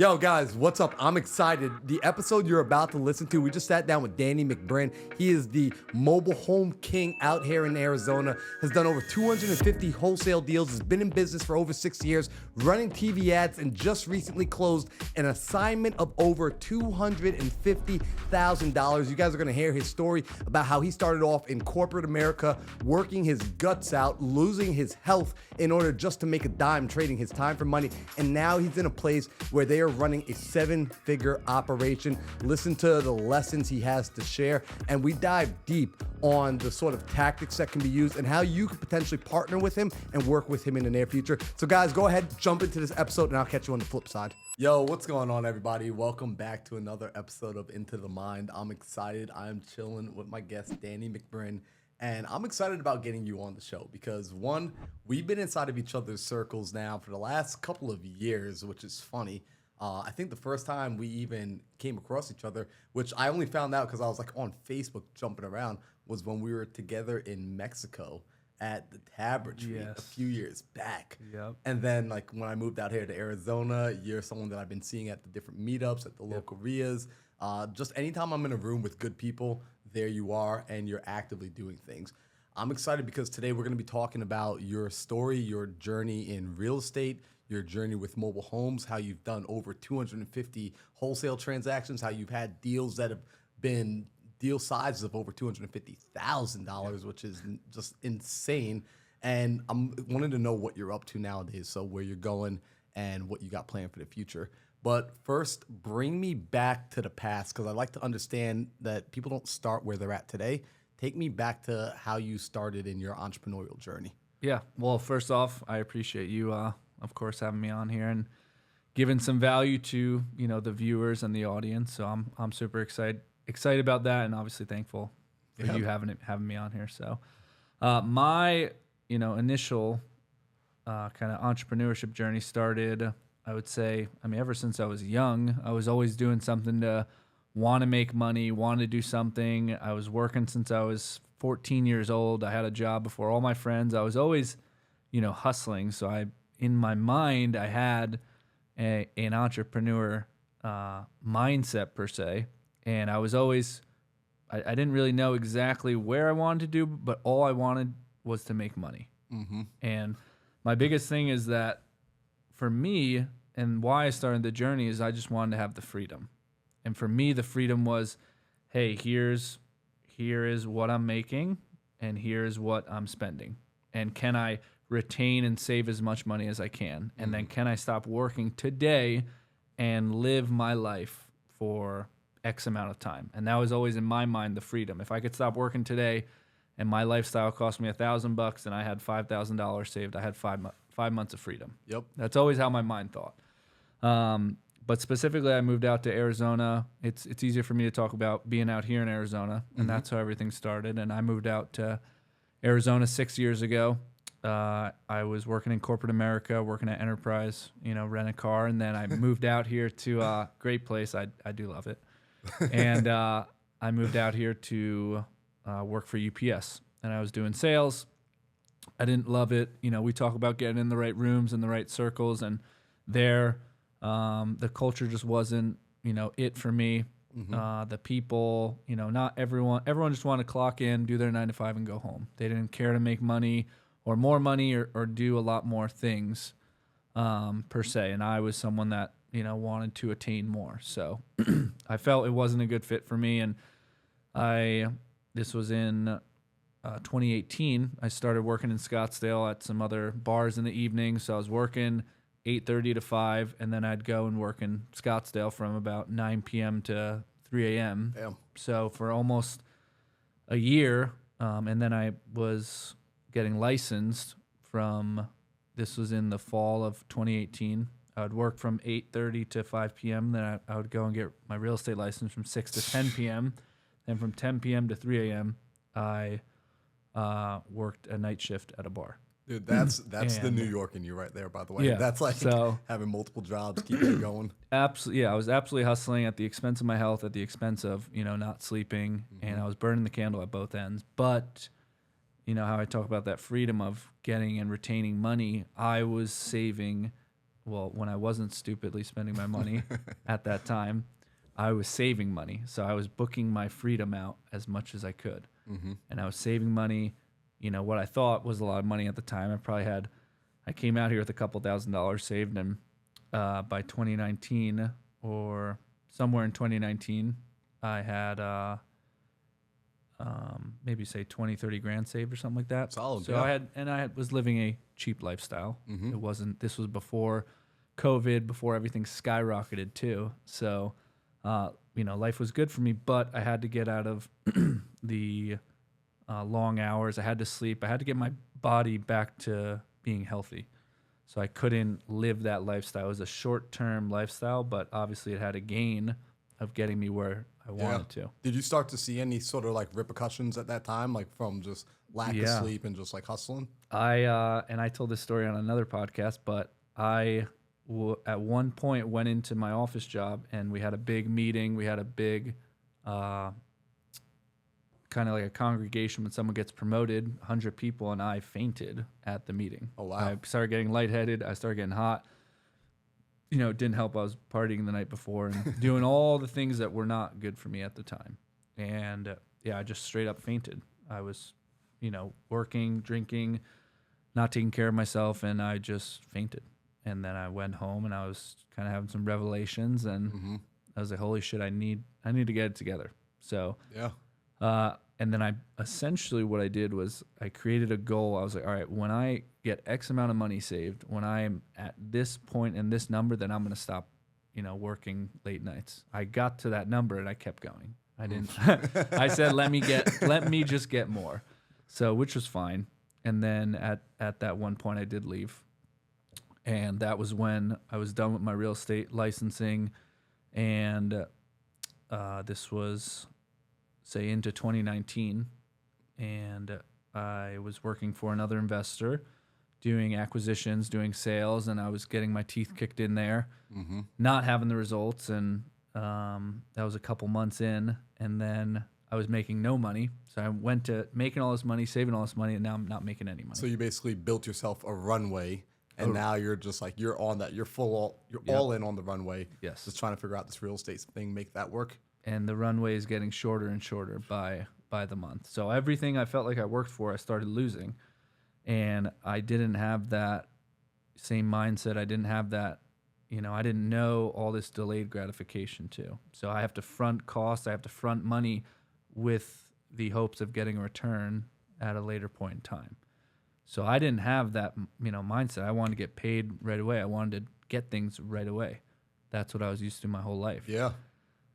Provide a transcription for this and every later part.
Yo, guys, what's up? I'm excited. The episode you're about to listen to, we just sat down with Danny McBrinn. He is the mobile home king out here in Arizona, has done over 250 wholesale deals, has been in business for over 6 years, running TV ads, and just recently closed an assignment of over $250,000. You guys are going to hear his story about how he started off in corporate America, working his guts out, losing his health in order just to make a dime, trading his time for money. And now he's in a place where they are running a 7-figure operation. Listen to the lessons he has to share, and we dive deep on the sort of tactics that can be used and how you could potentially partner with him and work with him in the near future. So guys, go ahead, jump into this episode, and I'll catch you on the flip side. Yo, what's going on, everybody? Welcome back to another episode of Into the Mind. I'm excited. I'm chilling with my guest, Danny McBrinn. And I'm excited about getting you on the show because, one, we've been inside of each other's circles now for the last couple of years, which is funny. I think the first time we even came across each other, which I only found out because I was like on Facebook jumping around, was when we were together in Mexico at the Tabertree a few years back. Yep. And then like when I moved out here to Arizona, you're someone that I've been seeing at the different meetups, at the local RIAs. Just anytime I'm in a room with good people, there you are, and you're actively doing things. I'm excited because today we're going to be talking about your story, your journey in real estate, your journey with mobile homes, how you've done over 250 wholesale transactions, how you've had deals that have been deal sizes of over $250,000, which is just insane. And I'm wanting to know what you're up to nowadays, so where you're going and what you got planned for the future. But first, bring me back to the past because I like to understand that people don't start where they're at today. Take me back to how you started in your entrepreneurial journey. Yeah. Well, first off, I appreciate you, of course, having me on here and giving some value to the viewers and the audience. So I'm super excited about that, and obviously thankful for you having me on here. So my initial kind of entrepreneurship journey started, I would say, ever since I was young. I was always doing something to want to make money, want to do something. I was working since I was 14 years old. I had a job before all my friends. I was always, hustling. So in my mind, I had an entrepreneur mindset per se. And I was always, I didn't really know exactly where I wanted to do, but all I wanted was to make money. Mm-hmm. And my biggest thing is that for me, and why I started the journey, is I just wanted to have the freedom. And for me, the freedom was, hey, here is what I'm making, and here's what I'm spending. And can I retain and save as much money as I can? And then can I stop working today and live my life for X amount of time? And that was always in my mind the freedom. If I could stop working today and my lifestyle cost me $1,000 and I had $5,000 saved, I had 5 months of freedom. Yep. That's always how my mind thought. But specifically, I moved out to Arizona. It's easier for me to talk about being out here in Arizona, and that's how everything started. And I moved out to Arizona 6 years ago. I was working in corporate America, working at Enterprise, rent a car, and then I moved out here to a great place. I do love it. And I moved out here to work for UPS, and I was doing sales. I didn't love it. We talk about getting in the right rooms and the right circles, and there, the culture just wasn't, it for me. The people, not everyone just wanted to clock in, do their 9 to 5 and go home. They didn't care to make money or more money or do a lot more things, per se. And I was someone that, wanted to attain more. So I felt it wasn't a good fit for me. And this was in 2018. I started working in Scottsdale at some other bars in the evening. So I was working 8:30 to 5, and then I'd go and work in Scottsdale from about 9 p.m. to 3 a.m. Damn. So for almost a year, and then I was getting licensed this was in the fall of 2018. I would work from 8:30 to 5 p.m. Then I would go and get my real estate license from 6 to 10 p.m. Then from 10 p.m. to 3 a.m., I worked a night shift at a bar. Dude, that's the New York in you right there, by the way. Yeah, that's like having multiple jobs, keeping it going. Absolutely, yeah. I was absolutely hustling at the expense of my health, at the expense of not sleeping, and I was burning the candle at both ends. But how I talk about that freedom of getting and retaining money, I was saving when I wasn't stupidly spending my money at that time, I was saving money. So I was booking my freedom out as much as I could. And I was saving money, what I thought was a lot of money at the time. I came out here with a couple $1,000 saved, and by 2019 or somewhere in 2019, I had maybe say 20, 30 grand saved or something like that. Solid. So yeah. I was living a cheap lifestyle. This was before COVID, before everything skyrocketed too. So, life was good for me, but I had to get out of the long hours. I had to sleep. I had to get my body back to being healthy. So I couldn't live that lifestyle. It was a short-term lifestyle, but obviously it had a gain of getting me where I wanted to. Did you start to see any sort of like repercussions at that time, like from just lack of sleep and just like hustling? And I told this story on another podcast, but I at one point went into my office job and we had a big meeting. We had a big kind of like a congregation when someone gets promoted, 100 people, and I fainted at the meeting. Oh, wow. I started getting lightheaded. I started getting hot. It didn't help. I was partying the night before and doing all the things that were not good for me at the time. And I just straight up fainted. I was, working, drinking, not taking care of myself, and I just fainted. And then I went home and I was kind of having some revelations, and I was like, holy shit, I need to get it together. So, and then what I did was I created a goal. I was like, all right, when I get X amount of money saved, when I'm at this point and this number, then I'm going to stop, working late nights. I got to that number and I kept going. I didn't, I said, let me just get more. So, which was fine. And then at that one point I did leave. And that was when I was done with my real estate licensing. And this was, say, into 2019. And I was working for another investor, doing acquisitions, doing sales, and I was getting my teeth kicked in there, not having the results. And that was a couple months in. And then I was making no money. So I went to making all this money, saving all this money, and now I'm not making any money. So you basically built yourself a runway. And now you're just like, you're on that. You're all in on the runway. Yes. Just trying to figure out this real estate thing, make that work. And the runway is getting shorter and shorter by the month. So everything I felt like I worked for, I started losing. And I didn't have that same mindset. I didn't have that, I didn't know all this delayed gratification too. So I have to front costs. I have to front money with the hopes of getting a return at a later point in time. So I didn't have that, mindset. I wanted to get paid right away. I wanted to get things right away. That's what I was used to my whole life. Yeah.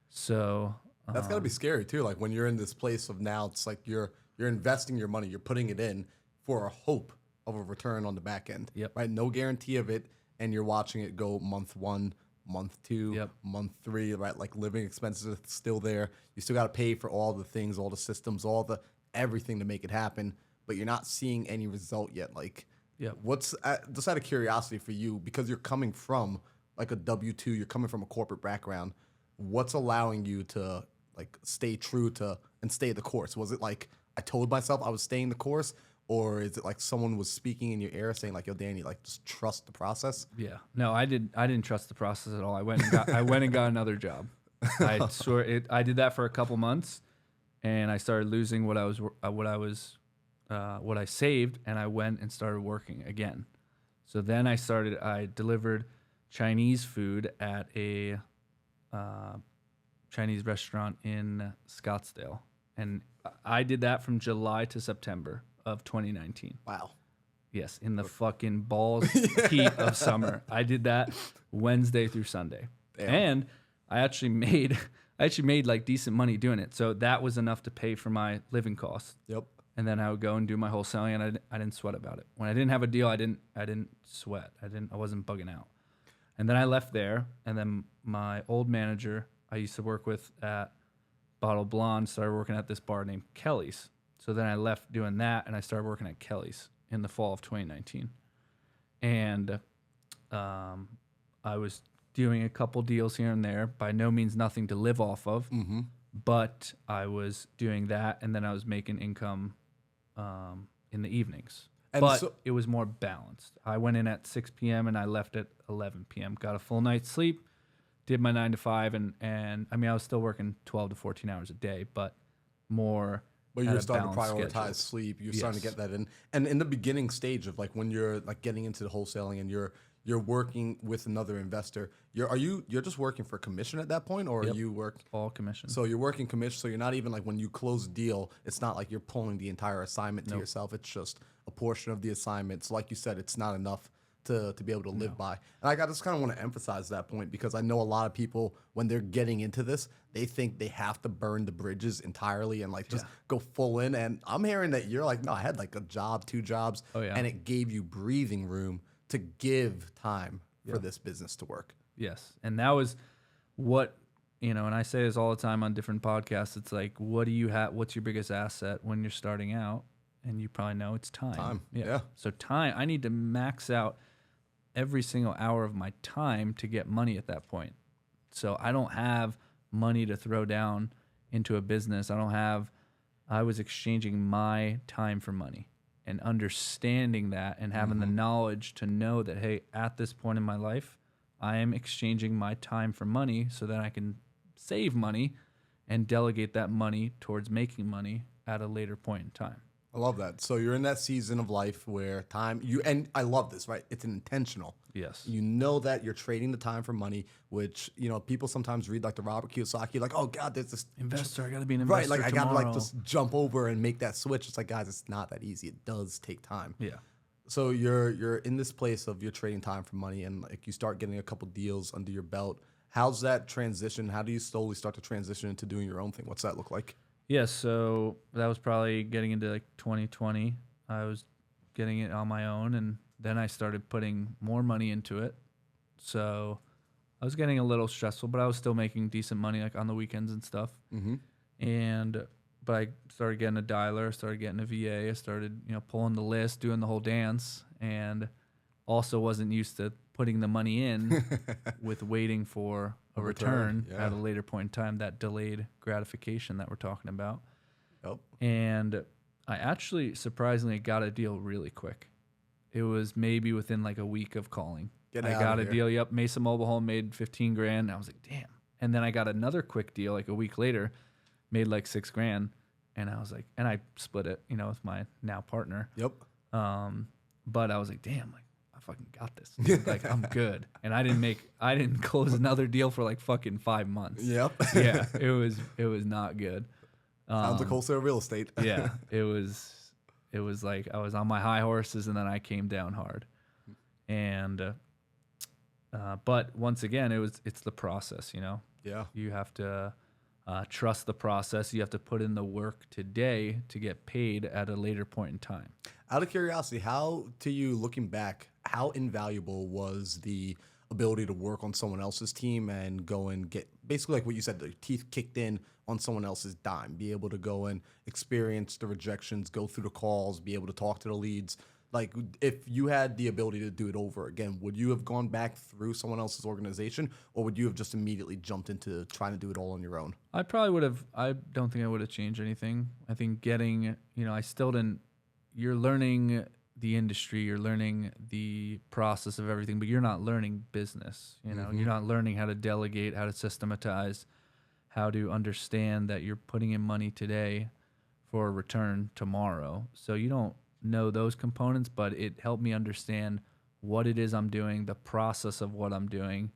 So that's got to be scary too. Like when you're in this place of now, it's like you're investing your money, you're putting it in for a hope of a return on the back end. Yep. Right. No guarantee of it, and you're watching it go month 1, month 2, month 3. Right. Like living expenses are still there. You still got to pay for all the things, all the systems, everything to make it happen. But you're not seeing any result yet. Like, what's just out of curiosity for you, because you're coming from like a W-2, you're coming from a corporate background. What's allowing you to like stay true to and stay the course? Was it like I told myself I was staying the course, or is it like someone was speaking in your ear saying like, "Yo, Danny, like just trust the process"? Yeah, no, I didn't trust the process at all. I went and got another job. I swear, I did that for a couple months, and I started losing what I saved, and I went and started working again. So then I delivered Chinese food at a Chinese restaurant in Scottsdale. And I did that from July to September of 2019. Wow. Yes, in the fucking balls heat of summer. I did that Wednesday through Sunday. Damn. And I actually made like decent money doing it. So that was enough to pay for my living costs. Yep. And then I would go and do my wholesaling, and I didn't sweat about it. When I didn't have a deal, I didn't sweat. I wasn't bugging out. And then I left there, and then my old manager I used to work with at Bottle Blonde started working at this bar named Kelly's. So then I left doing that, and I started working at Kelly's in the fall of 2019. And I was doing a couple deals here and there. By no means nothing to live off of, but I was doing that, and then I was making income in the evenings. but so, it was more balanced. I went in at 6 p.m. and I left at 11 p.m. Got a full night's sleep, did my 9 to 5, and I mean I was still working 12 to 14 hours a day, but more. but at you're a starting to balanced prioritize schedule. sleep. You're starting to Yes. get that in. And in the beginning stage of like when you're like getting into the wholesaling and you're working with another investor, you're just working for commission at that point, or Yep. you work. All commission. So you're working commission. So you're not even like when you close a deal, it's not like you're pulling the entire assignment to yourself. It's just a portion of the assignment. So like you said, it's not enough to be able to live by. And I just kind of want to emphasize that point because I know a lot of people when they're getting into this, they think they have to burn the bridges entirely and like just go full in. And I'm hearing that you're like, no, I had like a job, 2 jobs, and it gave you breathing room to give time for this business to work. Yes. And that was what, and I say this all the time on different podcasts. It's like, what do you have? What's your biggest asset when you're starting out? And you probably know it's time. Time. Yeah. So time, I need to max out every single hour of my time to get money at that point. So I don't have money to throw down into a business. I was exchanging my time for money and understanding that and having the knowledge to know that, hey, at this point in my life, I am exchanging my time for money so that I can save money and delegate that money towards making money at a later point in time. I love that. So you're in that season of life where time and I love this, right? It's intentional. Yes. You know that you're trading the time for money, which, people sometimes read like the Robert Kiyosaki, like, oh God, there's this Investor, I got to be an investor. right. Like I tomorrow. gotta like just jump over and make that switch. It's like, guys, it's not that easy. It does take time. Yeah. So you're in this place of you're trading time for money and like you start getting a couple deals under your belt. How's that transition? How do you slowly start to transition into doing your own thing? What's that look like? Yeah, so that was probably getting into like 2020. I was getting it on my own, and then I started putting more money into it. So I was getting a little stressful, but I was still making decent money like on the weekends and stuff. But I started getting a dialer, started getting a VA, I started pulling the list, doing the whole dance, and also wasn't used to putting the money in with waiting for a return at a later point in time, that delayed gratification that we're talking about. Yep. And I actually surprisingly got a deal really quick. It was maybe within like a week of calling. I got a deal. Yep. Mesa Mobile Home made 15 grand. I was like, damn. And then I got another quick deal like a week later, made like 6 grand. And I was like, and I split it, with my now partner. Yep. But I was like, damn, like I fucking got this. Dude. Like I'm good. And I didn't close another deal for like fucking 5 months. Yep. Yeah. It was not good. Sounds like wholesale real estate. Yeah. It was like I was on my high horses and then I came down hard. And but once again, it's the process, Yeah. You have to trust the process. You have to put in the work today to get paid at a later point in time. Out of curiosity, how, to you looking back, how invaluable was the ability to work on someone else's team and go and get basically like what you said, the teeth kicked in on someone else's dime, be able to go and experience the rejections, go through the calls, be able to talk to the leads? Like, if you had the ability to do it over again, would you have gone back through someone else's organization, or would you have just immediately jumped into trying to do it all on your own? I probably would have. I don't think I would have changed anything. I think getting, I still didn't. You're learning the industry, you're learning the process of everything, but you're not learning business. You're not learning how to delegate, how to systematize, how to understand that you're putting in money today for a return tomorrow. So you don't know those components, but it helped me understand what it is I'm doing, the process of what I'm doing,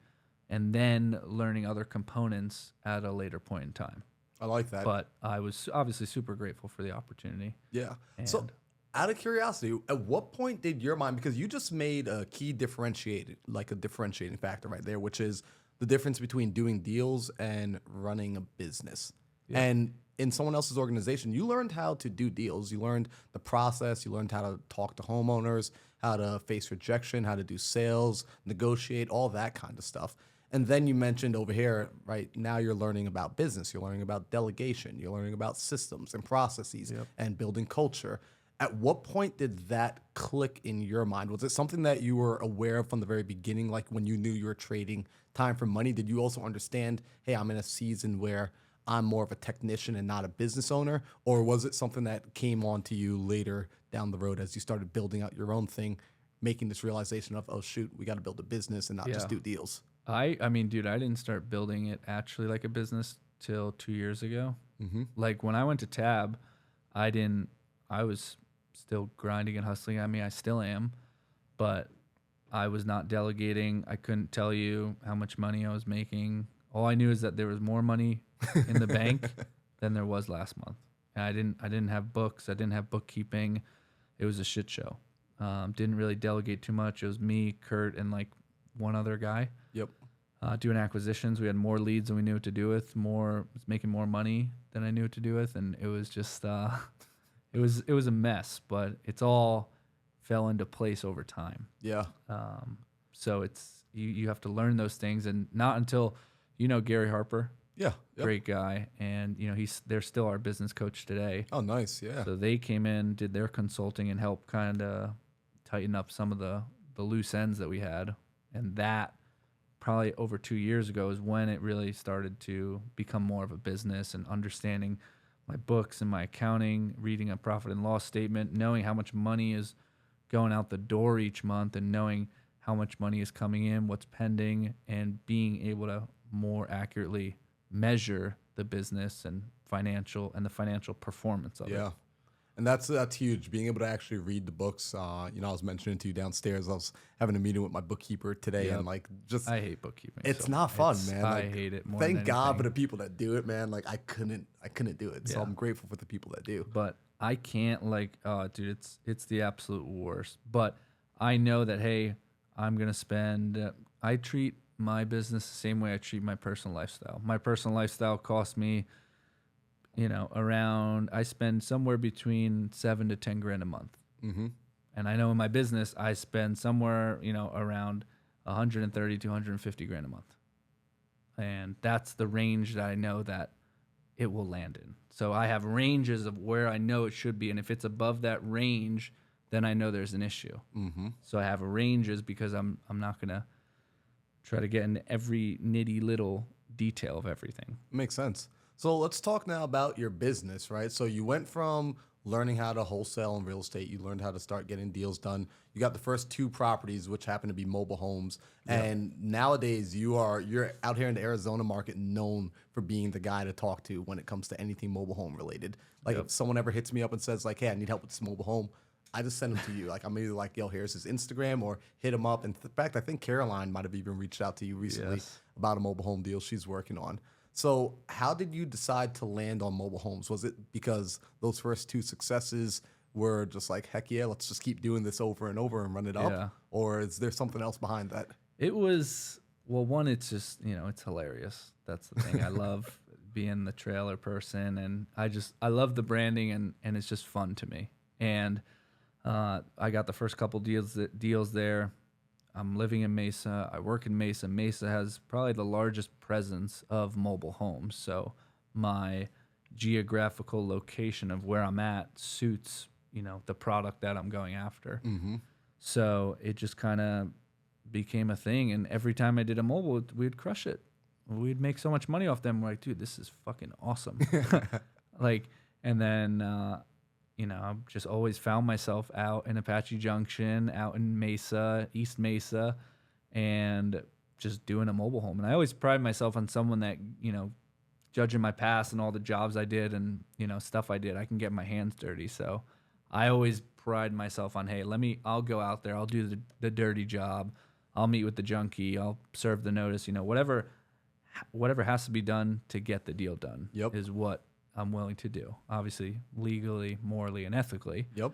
and then learning other components at a later point in time. I like that. But I was obviously super grateful for the opportunity. Yeah. And So, out of curiosity, at what point did your mind, because you just made a key differentiating factor right there, which is the difference between doing deals and running a business. Yeah. And in someone else's organization, you learned how to do deals. You learned the process. You learned how to talk to homeowners, how to face rejection, how to do sales, negotiate, all that kind of stuff. And then you mentioned over here, right, now you're learning about business. You're learning about delegation. You're learning about systems and processes and building culture. At what point did that click in your mind? Was it something that you were aware of from the very beginning, like when you knew you were trading time for money? Did you also understand, hey, I'm in a season where I'm more of a technician and not a business owner? Or was it something that came on to you later down the road as you started building out your own thing, making this realization of, oh, shoot, we got to build a business and not just do deals? I mean, dude, I didn't start building it actually like a business till 2 years ago. Like when I went to Tab, I was still grinding and hustling. I mean, I still am, but I was not delegating. I couldn't tell you how much money I was making. All I knew is that there was more money in the bank than there was last month. And I didn't have books. I didn't have bookkeeping. It was a shit show. Didn't really delegate too much. It was me, Kurt, and like one other guy. Yep. Doing acquisitions. We had more leads than we knew what to do with. Was making more money than I knew what to do with, and it was just it was a mess. But it's all fell into place over time. Yeah. So it's you have to learn those things, and not until Gary Harper. Yeah. Yep. Great guy, and they're still our business coach today. Oh, nice. Yeah. So they came in, did their consulting, and helped kind of tighten up some of the loose ends that we had, and that probably over 2 years ago is when it really started to become more of a business and understanding my books and my accounting, reading a profit and loss statement, knowing how much money is going out the door each month, and knowing how much money is coming in, what's pending, and being able to more accurately measure the business and the financial performance of it. Yeah. And that's huge, being able to actually read the books. I was mentioning to you downstairs, I was having a meeting with my bookkeeper today, and like, I hate bookkeeping. It's not fun, man. I like, hate it more thank than God anything. for the people that do it, man. Like I couldn't do it. So I'm grateful for the people that do. But I can't, dude, it's the absolute worst. But I know that, hey, I'm going to spend, I treat my business the same way I treat my personal lifestyle. My personal lifestyle costs me, I spend somewhere between $7 to $10 grand a month. Mm-hmm. And I know in my business, I spend somewhere, around 130 to 150 grand a month. And that's the range that I know that it will land in. So I have ranges of where I know it should be. And if it's above that range, then I know there's an issue. Mm-hmm. So I have ranges because I'm not going to try to get into every nitty little detail of everything. Makes sense. So let's talk now about your business, right? So you went from learning how to wholesale in real estate. You learned how to start getting deals done. You got the first 2 properties, which happen to be mobile homes. Yep. And nowadays you're out here in the Arizona market known for being the guy to talk to when it comes to anything mobile home related. Like if someone ever hits me up and says like, hey, I need help with this mobile home, I just send them to you. Like I'm either like, yo, here's his Instagram, or hit him up. In fact, I think Caroline might have even reached out to you recently about a mobile home deal she's working on. So how did you decide to land on mobile homes? Was it because those first 2 successes were just like, heck yeah, let's just keep doing this over and over and run it up? Yeah. Or is there something else behind that? It was, well, one, it's just, it's hilarious. That's the thing. I love being the trailer person, and I love the branding, and it's just fun to me. And I got the first couple deals there. I'm living in Mesa. I work in Mesa. Mesa has probably the largest presence of mobile homes. So my geographical location of where I'm at suits, the product that I'm going after. Mm-hmm. So it just kind of became a thing. And every time I did a mobile, we'd crush it. We'd make so much money off them. We're like, dude, this is fucking awesome. And then, I've just always found myself out in Apache Junction, out in Mesa, East Mesa, and just doing a mobile home. And I always pride myself on someone that, judging my past and all the jobs I did and, stuff I did, I can get my hands dirty. So I always pride myself on, hey, I'll go out there, I'll do the dirty job, I'll meet with the junkie, I'll serve the notice, whatever has to be done to get the deal done is what I'm willing to do. Obviously, legally, morally, and ethically. Yep.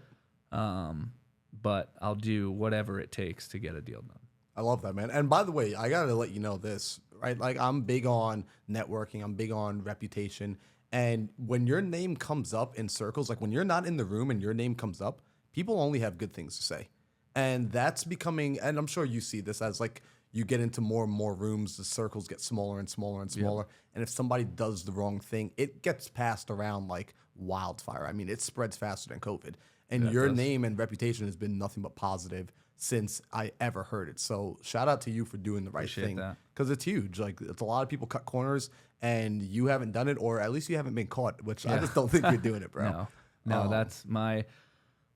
But I'll do whatever it takes to get a deal done. I love that, man. And by the way, I got to let you know this, right? Like I'm big on networking. I'm big on reputation. And when your name comes up in circles, like when you're not in the room and your name comes up, people only have good things to say. And that's becoming, and I'm sure you see this as like, you get into more and more rooms, the circles get smaller and smaller and smaller. Yep. And if somebody does the wrong thing, it gets passed around like wildfire. I mean, it spreads faster than COVID. And your name and reputation has been nothing but positive since I ever heard it. So shout out to you for doing the right Appreciate thing, that. because it's huge. Like, it's a lot of people cut corners, and you haven't done it, or at least you haven't been caught, which I just don't think you're doing it, bro. No, that's my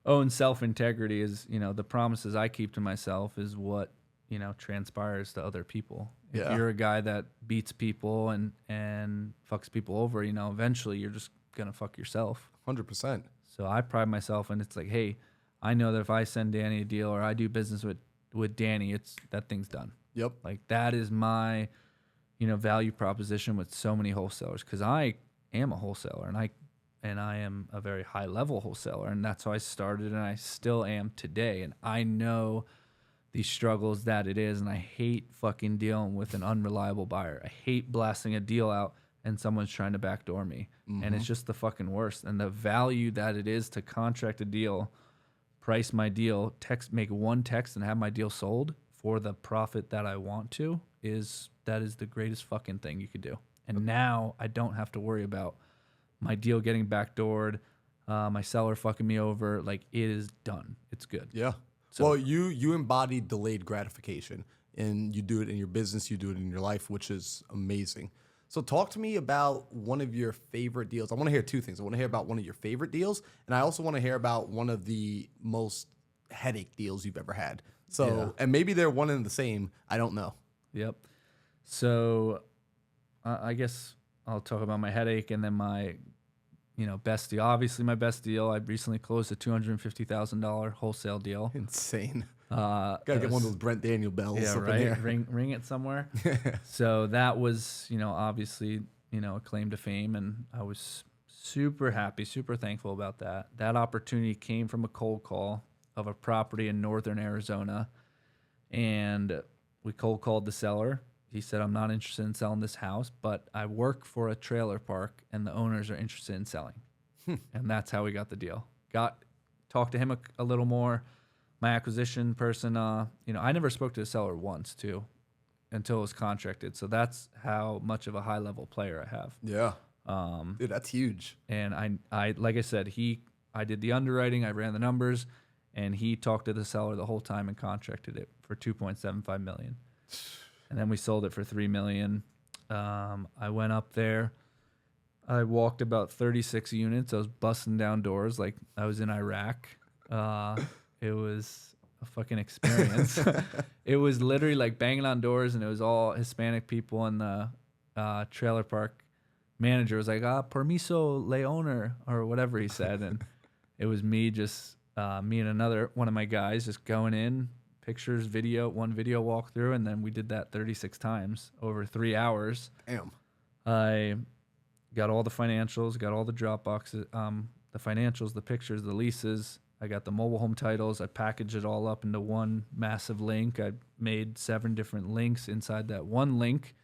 own self-integrity is, the promises I keep to myself is what, transpires to other people. If Yeah. you're a guy that beats people and fucks people over, eventually you're just going to fuck yourself. 100%. So I pride myself, and it's like, hey, I know that if I send Danny a deal or I do business with Danny, that thing's done. Yep. Like, that is my, value proposition with so many wholesalers, because I am a wholesaler, and I am a very high level wholesaler, and that's how I started, and I still am today. And I know the struggles that it is, and I hate fucking dealing with an unreliable buyer. I hate blasting a deal out and someone's trying to backdoor me, and it's just the fucking worst. And the value that it is to contract a deal, price my deal, make one text and have my deal sold for the profit that I want to is the greatest fucking thing you could do. And now I don't have to worry about my deal getting backdoored, my seller fucking me over. Like, it is done. It's good. Yeah. So- Well, you embody delayed gratification, and you do it in your business, you do it in your life, which is amazing. So talk to me about one of your favorite deals. I want to hear two things. I want to hear about one of your favorite deals, and I also want to hear about one of the most headache deals you've ever had. So, and maybe they're one and the same. I don't know. Yep. So I guess I'll talk about my headache and then my, best deal. Obviously, my best deal, I recently closed a $250,000 whole-sale deal. Insane. Gotta get one of those Brent Daniel bells Yeah, up right. in there. Ring it somewhere. So that was, obviously, a claim to fame, and I was super happy, super thankful about that. That opportunity came from a cold call of a property in northern Arizona, and we cold called the seller. He said, I'm not interested in selling this house, but I work for a trailer park, and the owners are interested in selling. And that's how we got the deal. Talked to him a little more. My acquisition person, I never spoke to the seller once, too, until it was contracted. So that's how much of a high-level player I have. Yeah. Dude, that's huge. And I like I said, I did the underwriting, I ran the numbers, and he talked to the seller the whole time and contracted it for $2.75 million. And then we sold it for $3 million. I went up there. I walked about 36 units. I was busting down doors like I was in Iraq. It was a fucking experience. It was literally like banging on doors, and it was all Hispanic people. And the trailer park manager was like, permiso leoner, or whatever he said. And it was me and another one of my guys just going in, pictures, one video walkthrough, and then we did that 36 times over 3 hours. Damn. I got all the financials, got all the drop boxes, the financials, the pictures, the leases. I got the mobile home titles. I packaged it all up into one massive link. I made 7 different links inside that one link.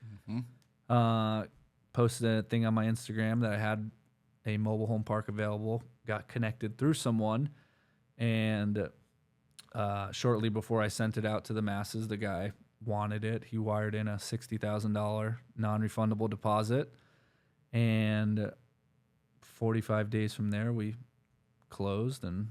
Posted a thing on my Instagram that I had a mobile home park available. Got connected through someone, and shortly before I sent it out to the masses, the guy wanted it. He wired in a $60,000 non-refundable deposit, and 45 days from there, we closed and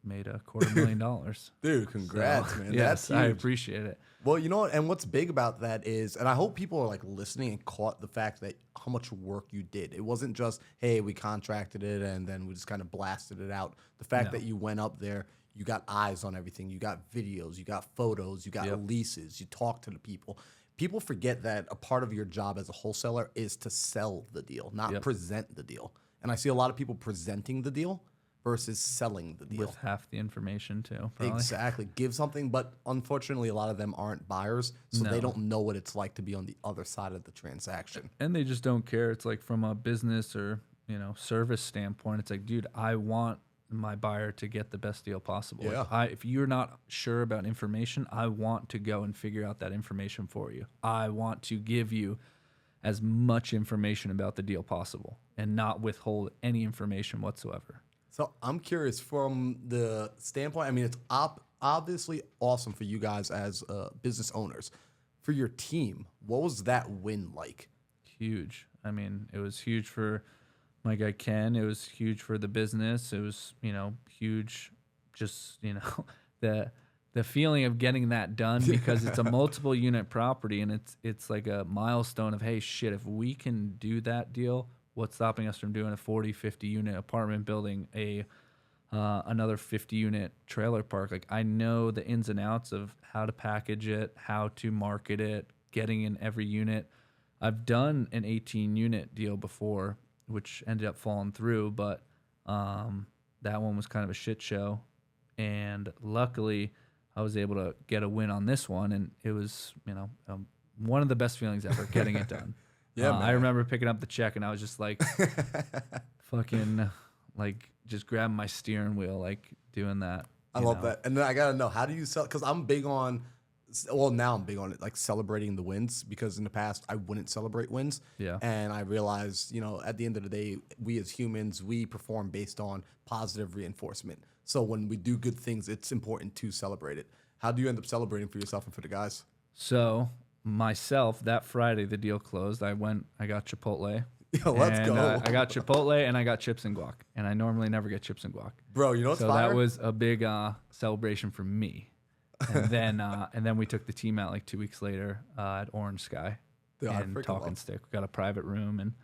made $250,000. Dude, congrats, man. Yes, That's huge. I appreciate it. Well, you know what? And what's big about that is, and I hope people are like listening and caught the fact that how much work you did. It wasn't just, hey, we contracted it and then we just kind of blasted it out. The fact that you went up there, you got eyes on everything. You got videos, you got photos, you got leases, you talk to the people. People forget that a part of your job as a wholesaler is to sell the deal, not present the deal. And I see a lot of people presenting the deal versus selling the deal. With half the information, too. Probably. Exactly. Give something, but unfortunately, a lot of them aren't buyers, so they don't know what it's like to be on the other side of the transaction. And they just don't care. It's like from a business or, service standpoint, it's like, dude, I want my buyer to get the best deal possible. Yeah. If you're not sure about information, I want to go and figure out that information for you. I want to give you as much information about the deal possible and not withhold any information whatsoever. So I'm curious from the standpoint, I mean, it's obviously awesome for you guys as business owners. For your team, what was that win like? Huge. I mean, it was huge for my guy Ken. It was huge for the business. It was, huge just, the the feeling of getting that done, because it's a multiple unit property, and it's like a milestone of, hey, shit, if we can do that deal, what's stopping us from doing a 40, 50 unit apartment building, another 50 unit trailer park? Like, I know the ins and outs of how to package it, how to market it, getting in every unit. I've done an 18 unit deal before, which ended up falling through, but that one was kind of a shit show. And luckily, I was able to get a win on this one, and it was, one of the best feelings ever, getting it done. Yeah, man. I remember picking up the check, and I was just like, fucking, like, just grabbing my steering wheel, like, doing that. I love that. And then I gotta know, how do you sell? Because I'm big on, well, now I'm big on it, like celebrating the wins. Because in the past, I wouldn't celebrate wins. Yeah. And I realized, at the end of the day, we as humans, we perform based on positive reinforcement. So when we do good things, it's important to celebrate it. How do you end up celebrating for yourself and for the guys? So myself, that Friday, the deal closed. I got Chipotle. Yo, let's go. I got Chipotle, and I got chips and guac. And I normally never get chips and guac. Bro, you know what's so fire? That was a big celebration for me. And then we took the team out like 2 weeks later at Orange Sky and Talking Stick. We got a private room and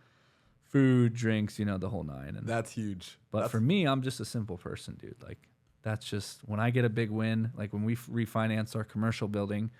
food, drinks, the whole nine. And that's huge. But for me, I'm just a simple person, dude. Like, that's just, when I get a big win, like when we refinanced our commercial building,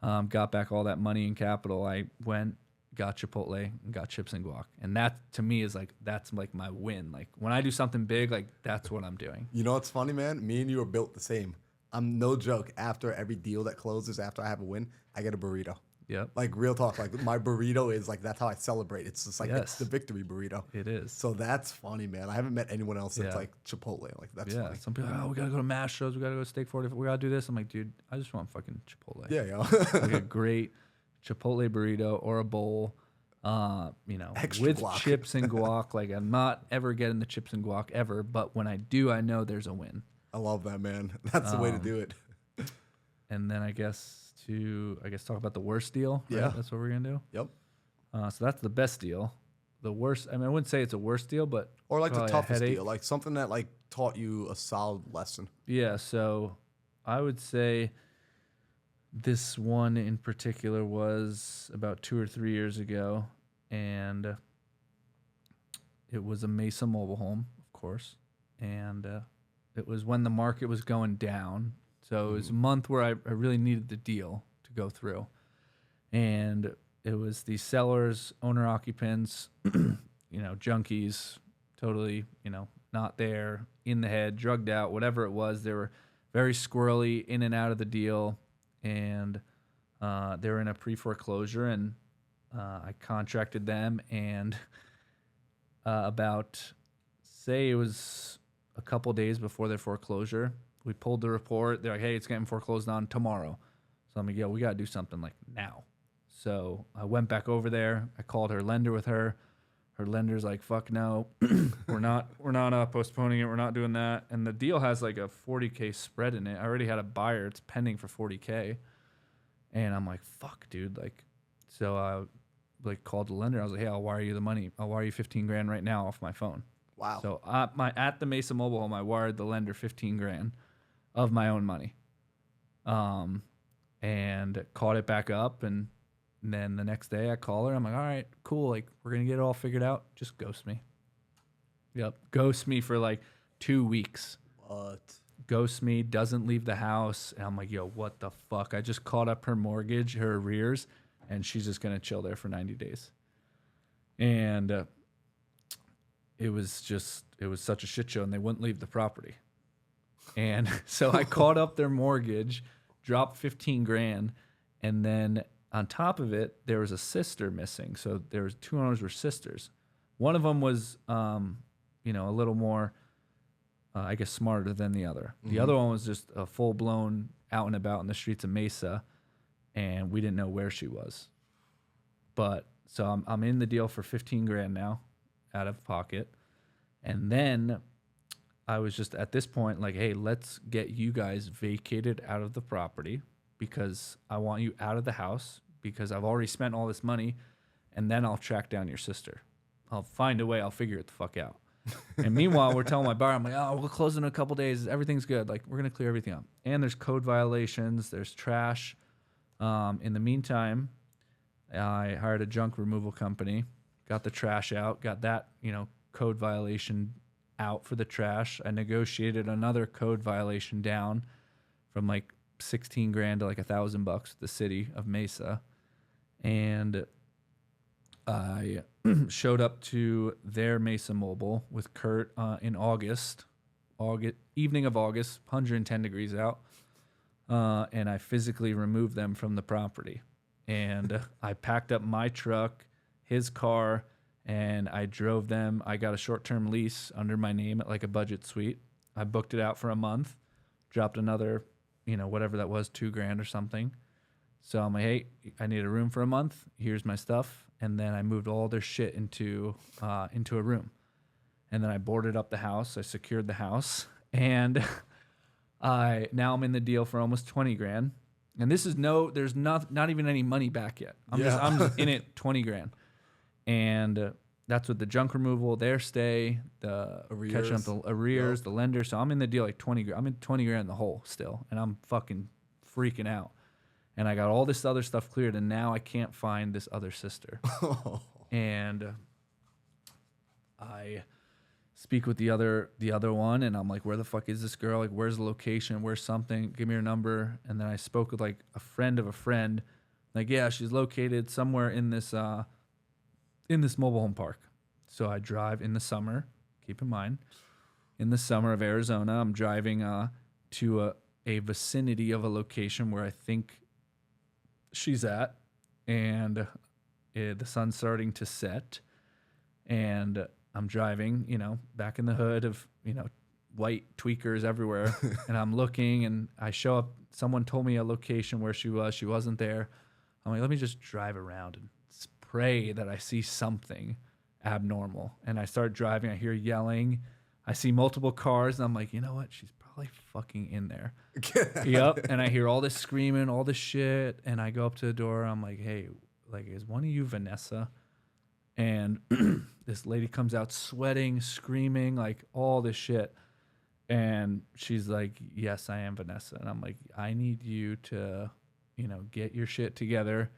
got back all that money and capital, I went, got Chipotle, and got chips and guac. And that, to me, is like, that's like my win. Like, when I do something big, like, that's what I'm doing. You know what's funny, man? Me and you are built the same. I'm no joke. After every deal that closes, after I have a win, I get a burrito. Yep. Like, real talk. Like, my burrito is like, that's how I celebrate. It's just like, it's the victory burrito. It is. So that's funny, man. I haven't met anyone else that's like Chipotle. Like, that's funny. Some people are, oh, we gotta go to mash shows. We gotta go to Steak 40. We gotta do this. I'm like, dude, I just want fucking Chipotle. Yeah, yo. Like a great Chipotle burrito or a bowl, Extra with guac. chips and guac. Like, I'm not ever getting the chips and guac ever, but when I do, I know there's a win. I love that, man. That's the way to do it. And then I guess talk about the worst deal. Right? Yeah. That's what we're gonna do. Yep. So that's the best deal. The worst, I wouldn't say it's a worst deal, but Or like the toughest headache. deal, like something that like taught you a solid lesson. Yeah, so I would say this one in particular was about 2 or 3 years ago, and it was a Mesa mobile home, of course, and it was when the market was going down. So it was a month where I really needed the deal to go through, and it was the sellers, owner occupants, junkies, totally, not there, in the head, drugged out, whatever it was. They were very squirrely, in and out of the deal, and they were in a pre-foreclosure, and I contracted them, and say it was a couple days before their foreclosure, we pulled the report. They're like, hey, it's getting foreclosed on tomorrow. So I'm like, yo, we got to do something like now. So I went back over there. I called her lender with her. Her lender's like, fuck no, we're not postponing it. We're not doing that. And the deal has like a $40K spread in it. I already had a buyer. It's pending for $40K. And I'm like, fuck, dude. Like, so I called the lender. I was like, hey, I'll wire you the money. I'll wire you $15,000 right now off my phone. Wow. So at the Mesa mobile home, I wired the lender $15,000 of my own money, and caught it back up. And then the next day I call her. I'm like, all right, cool. Like, we're going to get it all figured out. Just ghost me. Yep. Ghost me for like 2 weeks. What? Ghost me, doesn't leave the house. And I'm like, yo, what the fuck? I just caught up her mortgage, her arrears, and she's just going to chill there for 90 days. And it was such a shit show, and they wouldn't leave the property. And so I caught up their mortgage, dropped $15,000, and then on top of it, there was a sister missing. So there was 2 owners were sisters. One of them was, a little more, I guess, smarter than the other. The other one was just a full-blown out and about in the streets of Mesa, and we didn't know where she was. But so I'm in the deal for $15,000 now, out of pocket, and then I was just at this point like, hey, let's get you guys vacated out of the property because I want you out of the house because I've already spent all this money, and then I'll track down your sister. I'll find a way. I'll figure it the fuck out. And meanwhile, we're telling my buyer, I'm like, oh, we'll close in a couple days. Everything's good. Like, we're going to clear everything up. And there's code violations. There's trash. In the meantime, I hired a junk removal company, got the trash out, got that, code violation out for the trash. I negotiated another code violation down from like 16 grand to like $1,000 with the city of Mesa. And I showed up to their Mesa Mobile with Kurt in August, evening of August, 110 degrees out. And I physically removed them from the property. And I packed up my truck, his car, and I drove them. I got a short-term lease under my name at like a budget suite. I booked it out for a month, dropped another, whatever that was, $2,000 or something. So I'm like, hey, I need a room for a month. Here's my stuff. And then I moved all their shit into a room. And then I boarded up the house. I secured the house. And now I'm in the deal for almost $20,000. And this is there's not even any money back yet. I'm just in it $20,000. And that's with the junk removal, their stay, the catching up the arrears, the lender. So I'm in the deal like $20,000. I'm in $20,000 in the hole still, and I'm fucking freaking out. And I got all this other stuff cleared, and now I can't find this other sister. And I speak with the other one, and I'm like, where the fuck is this girl? Like, where's the location? Where's something? Give me her number. And then I spoke with like a friend of a friend. Like, yeah, she's located somewhere in this mobile home park. So I drive in the summer. Keep in mind, in the summer of Arizona, I'm driving to a vicinity of a location where I think she's at, and the sun's starting to set, and I'm driving, back in the hood of, white tweakers everywhere, and I'm looking, and I show up. Someone told me a location where she was. She wasn't there. I'm like, let me just drive around and pray that I see something abnormal. And I start driving. I hear yelling. I see multiple cars, and I'm like, you know what? She's probably fucking in there. Yep. And I hear all this screaming, all this shit, and I go up to the door. I'm like, hey, like, is one of you Vanessa? And this lady comes out sweating, screaming, like all this shit. And she's like, yes, I am Vanessa. And I'm like, I need you to, get your shit together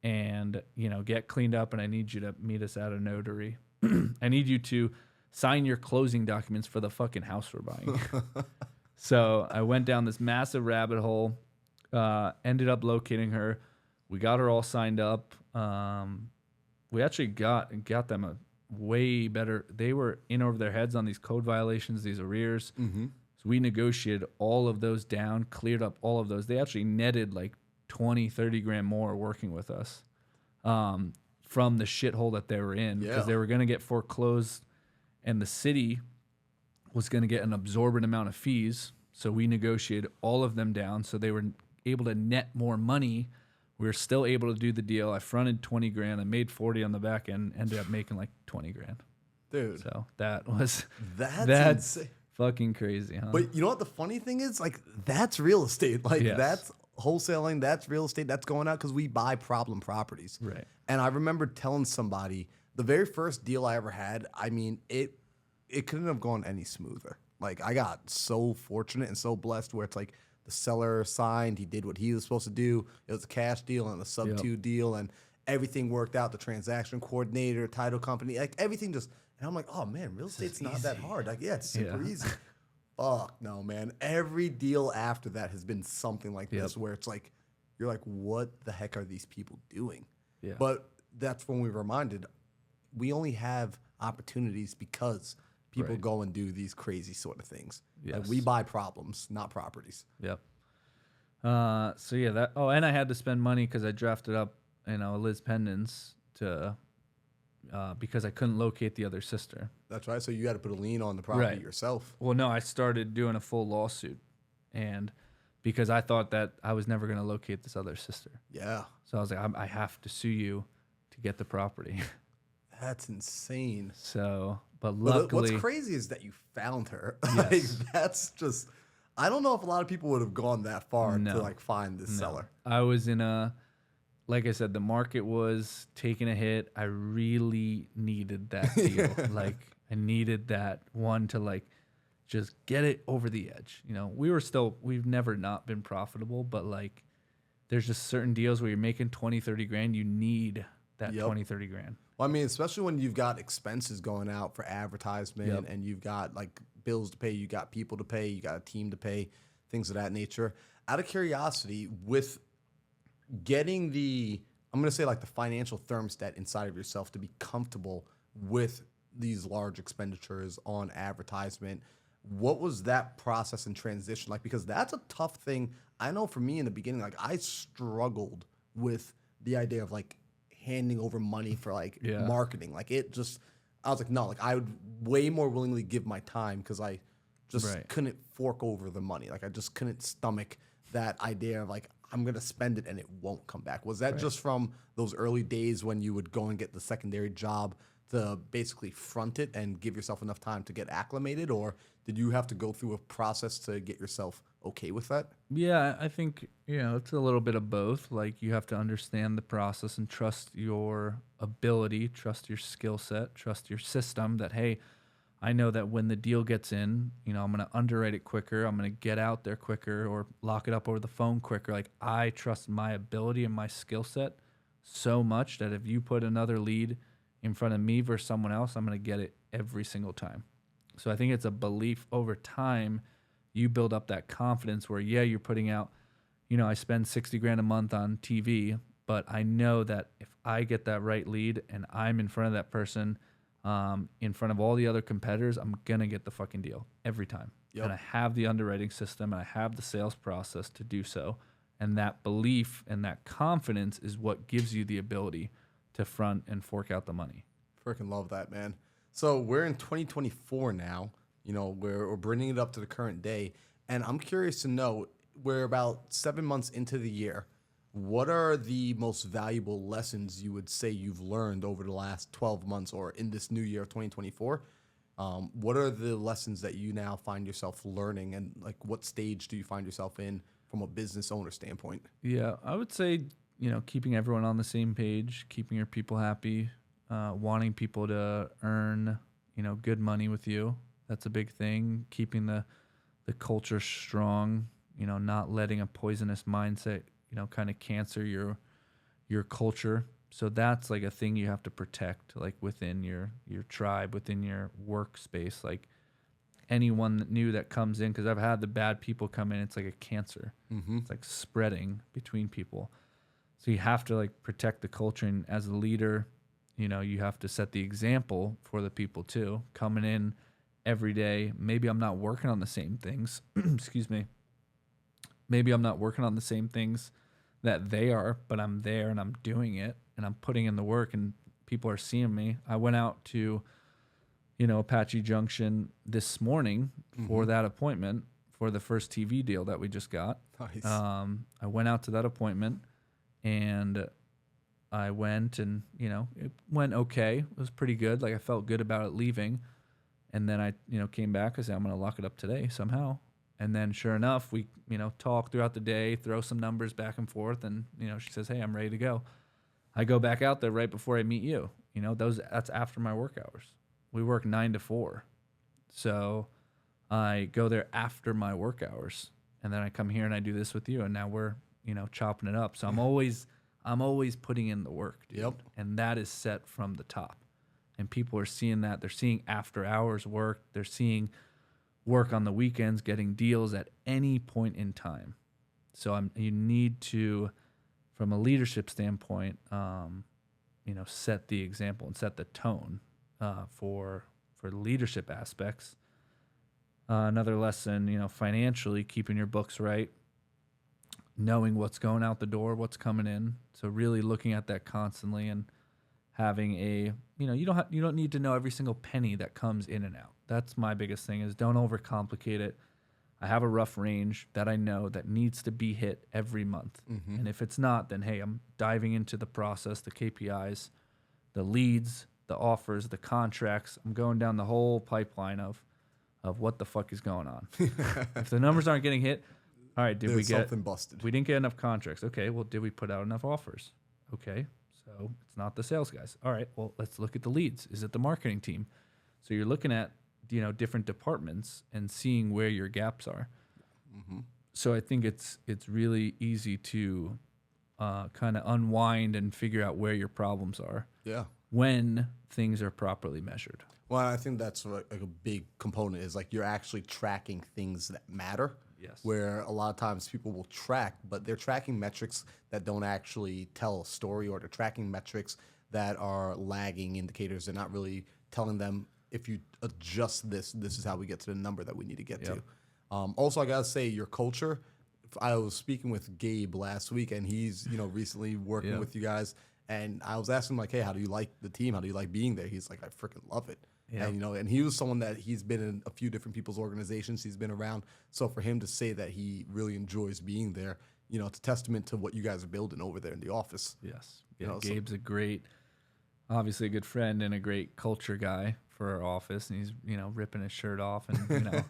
and, get cleaned up. And I need you to meet us at a notary. I need you to sign your closing documents for the fucking house we're buying. So I went down this massive rabbit hole, ended up locating her. We got her all signed up. We actually got them a way better. They were in over their heads on these code violations, these arrears. Mm-hmm. So we negotiated all of those down, cleared up all of those. They actually netted like 20, 30 grand more working with us from the shithole that they were in, because they were going to get foreclosed, and the city was going to get an absorbent amount of fees. So we negotiated all of them down, so they were able to net more money. We were still able to do the deal. I fronted 20 grand. I made 40 on the back end. Ended up making like 20 grand. Dude. So that's insane. Fucking crazy, huh? But you know what the funny thing is? Like, that's real estate. Like, yes. That's wholesaling. That's real estate. That's going out because we buy problem properties. Right. And I remember telling somebody the very first deal I ever had, I mean, it couldn't have gone any smoother. Like, I got so fortunate and so blessed where it's like, the seller signed, he did what he was supposed to do. It was a cash deal and a sub-2 deal, and everything worked out. The transaction coordinator, title company, like everything just, and I'm like, oh man, real estate's not that hard. Like, yeah, it's super easy. Fuck no, man. Every deal after that has been something like this where it's like, you're like, what the heck are these people doing? Yeah. But that's when we were reminded, we only have opportunities because people go and do these crazy sort of things. Yes. Like, we buy problems, not properties. Yep. So yeah, that. Oh, and I had to spend money because I drafted up, Liz Pendens to, because I couldn't locate the other sister. That's right. So you had to put a lien on the property yourself. Well, no, I started doing a full lawsuit, and because I thought that I was never going to locate this other sister. Yeah. So I was like, I have to sue you to get the property. That's insane. So. But luckily, what's crazy is that you found her. Like, that's just, I don't know if a lot of people would have gone that far to like find this seller. I was in like I said, the market was taking a hit. I really needed that deal. Like, I needed that one to like just get it over the edge. You know, we've never not been profitable, but like there's just certain deals where you're making 20, 30 grand. You need that 20, 30 grand. Well, I mean, especially when you've got expenses going out for advertisement and you've got like bills to pay, you got people to pay, you got a team to pay, things of that nature. Out of curiosity, with getting I'm going to say like the financial thermostat inside of yourself to be comfortable with these large expenditures on advertisement, what was that process and transition like? Because that's a tough thing. I know for me in the beginning, like I struggled with the idea of like handing over money for like marketing. Like I was like, no, like I would way more willingly give my time because I just couldn't fork over the money. Like I just couldn't stomach that idea of like, I'm going to spend it and it won't come back. Was that just from those early days when you would go and get the secondary job to basically front it and give yourself enough time to get acclimated? Or did you have to go through a process to get yourself okay with that? Yeah, I think, it's a little bit of both. Like you have to understand the process and trust your ability, trust your skill set, trust your system that, hey, I know that when the deal gets in, I'm going to underwrite it quicker. I'm going to get out there quicker or lock it up over the phone quicker. Like I trust my ability and my skill set so much that if you put another lead in front of me versus someone else, I'm going to get it every single time. So I think it's a belief over time. You build up that confidence where, you're putting out, I spend 60 grand a month on TV, but I know that if I get that right lead and I'm in front of that person, in front of all the other competitors, I'm going to get the fucking deal every time. And I have the underwriting system and I have the sales process to do so. And that belief and that confidence is what gives you the ability to front and fork out the money. Freaking love that, man. So we're in 2024 now. We're bringing it up to the current day. And I'm curious to know, we're about 7 months into the year. What are the most valuable lessons you would say you've learned over the last 12 months or in this new year of 2024? What are the lessons that you now find yourself learning, and like what stage do you find yourself in from a business owner standpoint? Yeah, I would say, keeping everyone on the same page, keeping your people happy, wanting people to earn, good money with you. That's a big thing. Keeping the culture strong, not letting a poisonous mindset kind of cancer your culture. So that's like a thing you have to protect, like within your tribe, within your workspace. Like anyone new that comes in, because I've had the bad people come in, it's like a cancer. It's like spreading between people. So you have to like protect the culture, and as a leader, you have to set the example for the people too. Coming in every day, maybe I'm not working on the same things. Excuse me. Maybe I'm not working on the same things that they are, but I'm there and I'm doing it and I'm putting in the work and people are seeing me. I went out to, Apache Junction this morning for that appointment for the first TV deal that we just got. Nice. I went out to that appointment and I went and, it went okay. It was pretty good. Like I felt good about it leaving. And then I, came back. I said, I'm going to lock it up today somehow. And then sure enough, we, talk throughout the day, throw some numbers back and forth. And, she says, hey, I'm ready to go. I go back out there right before I meet you. That's after my work hours. We work 9 to 4. So I go there after my work hours. And then I come here and I do this with you. And now we're, chopping it up. So I'm always putting in the work, dude. Yep. And that is set from the top. And people are seeing that. They're seeing after hours work. They're seeing work on the weekends, getting deals at any point in time. So you need to, from a leadership standpoint, set the example and set the tone for leadership aspects. Another lesson, financially, keeping your books right, knowing what's going out the door, what's coming in. So really looking at that constantly and having you don't need to know every single penny that comes in and out. That's my biggest thing, is don't overcomplicate it. I have a rough range that I know that needs to be hit every month. And if it's not, then hey, I'm diving into the process, the KPIs, the leads, the offers, the contracts. I'm going down the whole pipeline of what the fuck is going on. If the numbers aren't getting hit, all right, There's something busted. We didn't get enough contracts. Okay, well, did we put out enough offers? Okay, so it's not the sales guys. All right, well, let's look at the leads. Is it the marketing team? So you're looking at, different departments and seeing where your gaps are. So I think it's really easy to kind of unwind and figure out where your problems are. Yeah. When things are properly measured. Well, I think that's like a big component is like you're actually tracking things that matter. Yes. Where a lot of times people will track, but they're tracking metrics that don't actually tell a story, or they're tracking metrics that are lagging indicators. They're not really telling them, if you adjust this, this is how we get to the number that we need to get to. Also, I gotta say, your culture. I was speaking with Gabe last week, and he's recently working with you guys. And I was asking him, like, hey, how do you like the team? How do you like being there? He's like, I freaking love it. Yeah. And and he was someone that he's been in a few different people's organizations. He's been around. So for him to say that he really enjoys being there, it's a testament to what you guys are building over there in the office. Yes. Yeah, Gabe's obviously a good friend and a great culture guy for our office. And he's, ripping his shirt off and,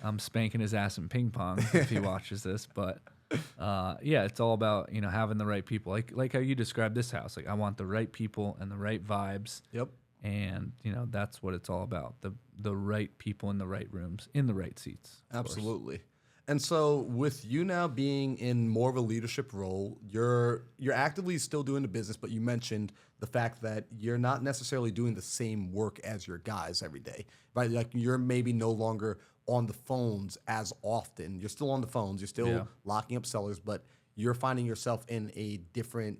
I'm spanking his ass in ping pong if he watches this. But it's all about, having the right people. Like how you described this house. Like, I want the right people and the right vibes. Yep. And, that's what it's all about. The right people in the right rooms, in the right seats. Absolutely. And so with you now being in more of a leadership role, you're actively still doing the business, but you mentioned the fact that you're not necessarily doing the same work as your guys every day, right? Like, you're maybe no longer on the phones as often. You're still on the phones. You're still locking up sellers, but you're finding yourself in a different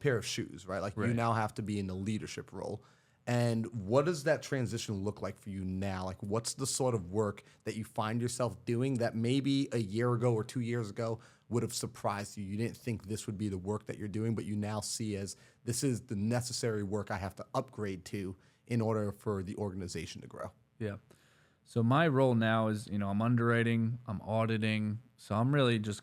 pair of shoes, right? Like, you now have to be in the leadership role. And what does that transition look like for you now? Like, what's the sort of work that you find yourself doing that maybe a year ago or 2 years ago would have surprised you? You didn't think this would be the work that you're doing, but you now see as this is the necessary work I have to upgrade to in order for the organization to grow. Yeah. So my role now is, I'm underwriting, I'm auditing. So I'm really just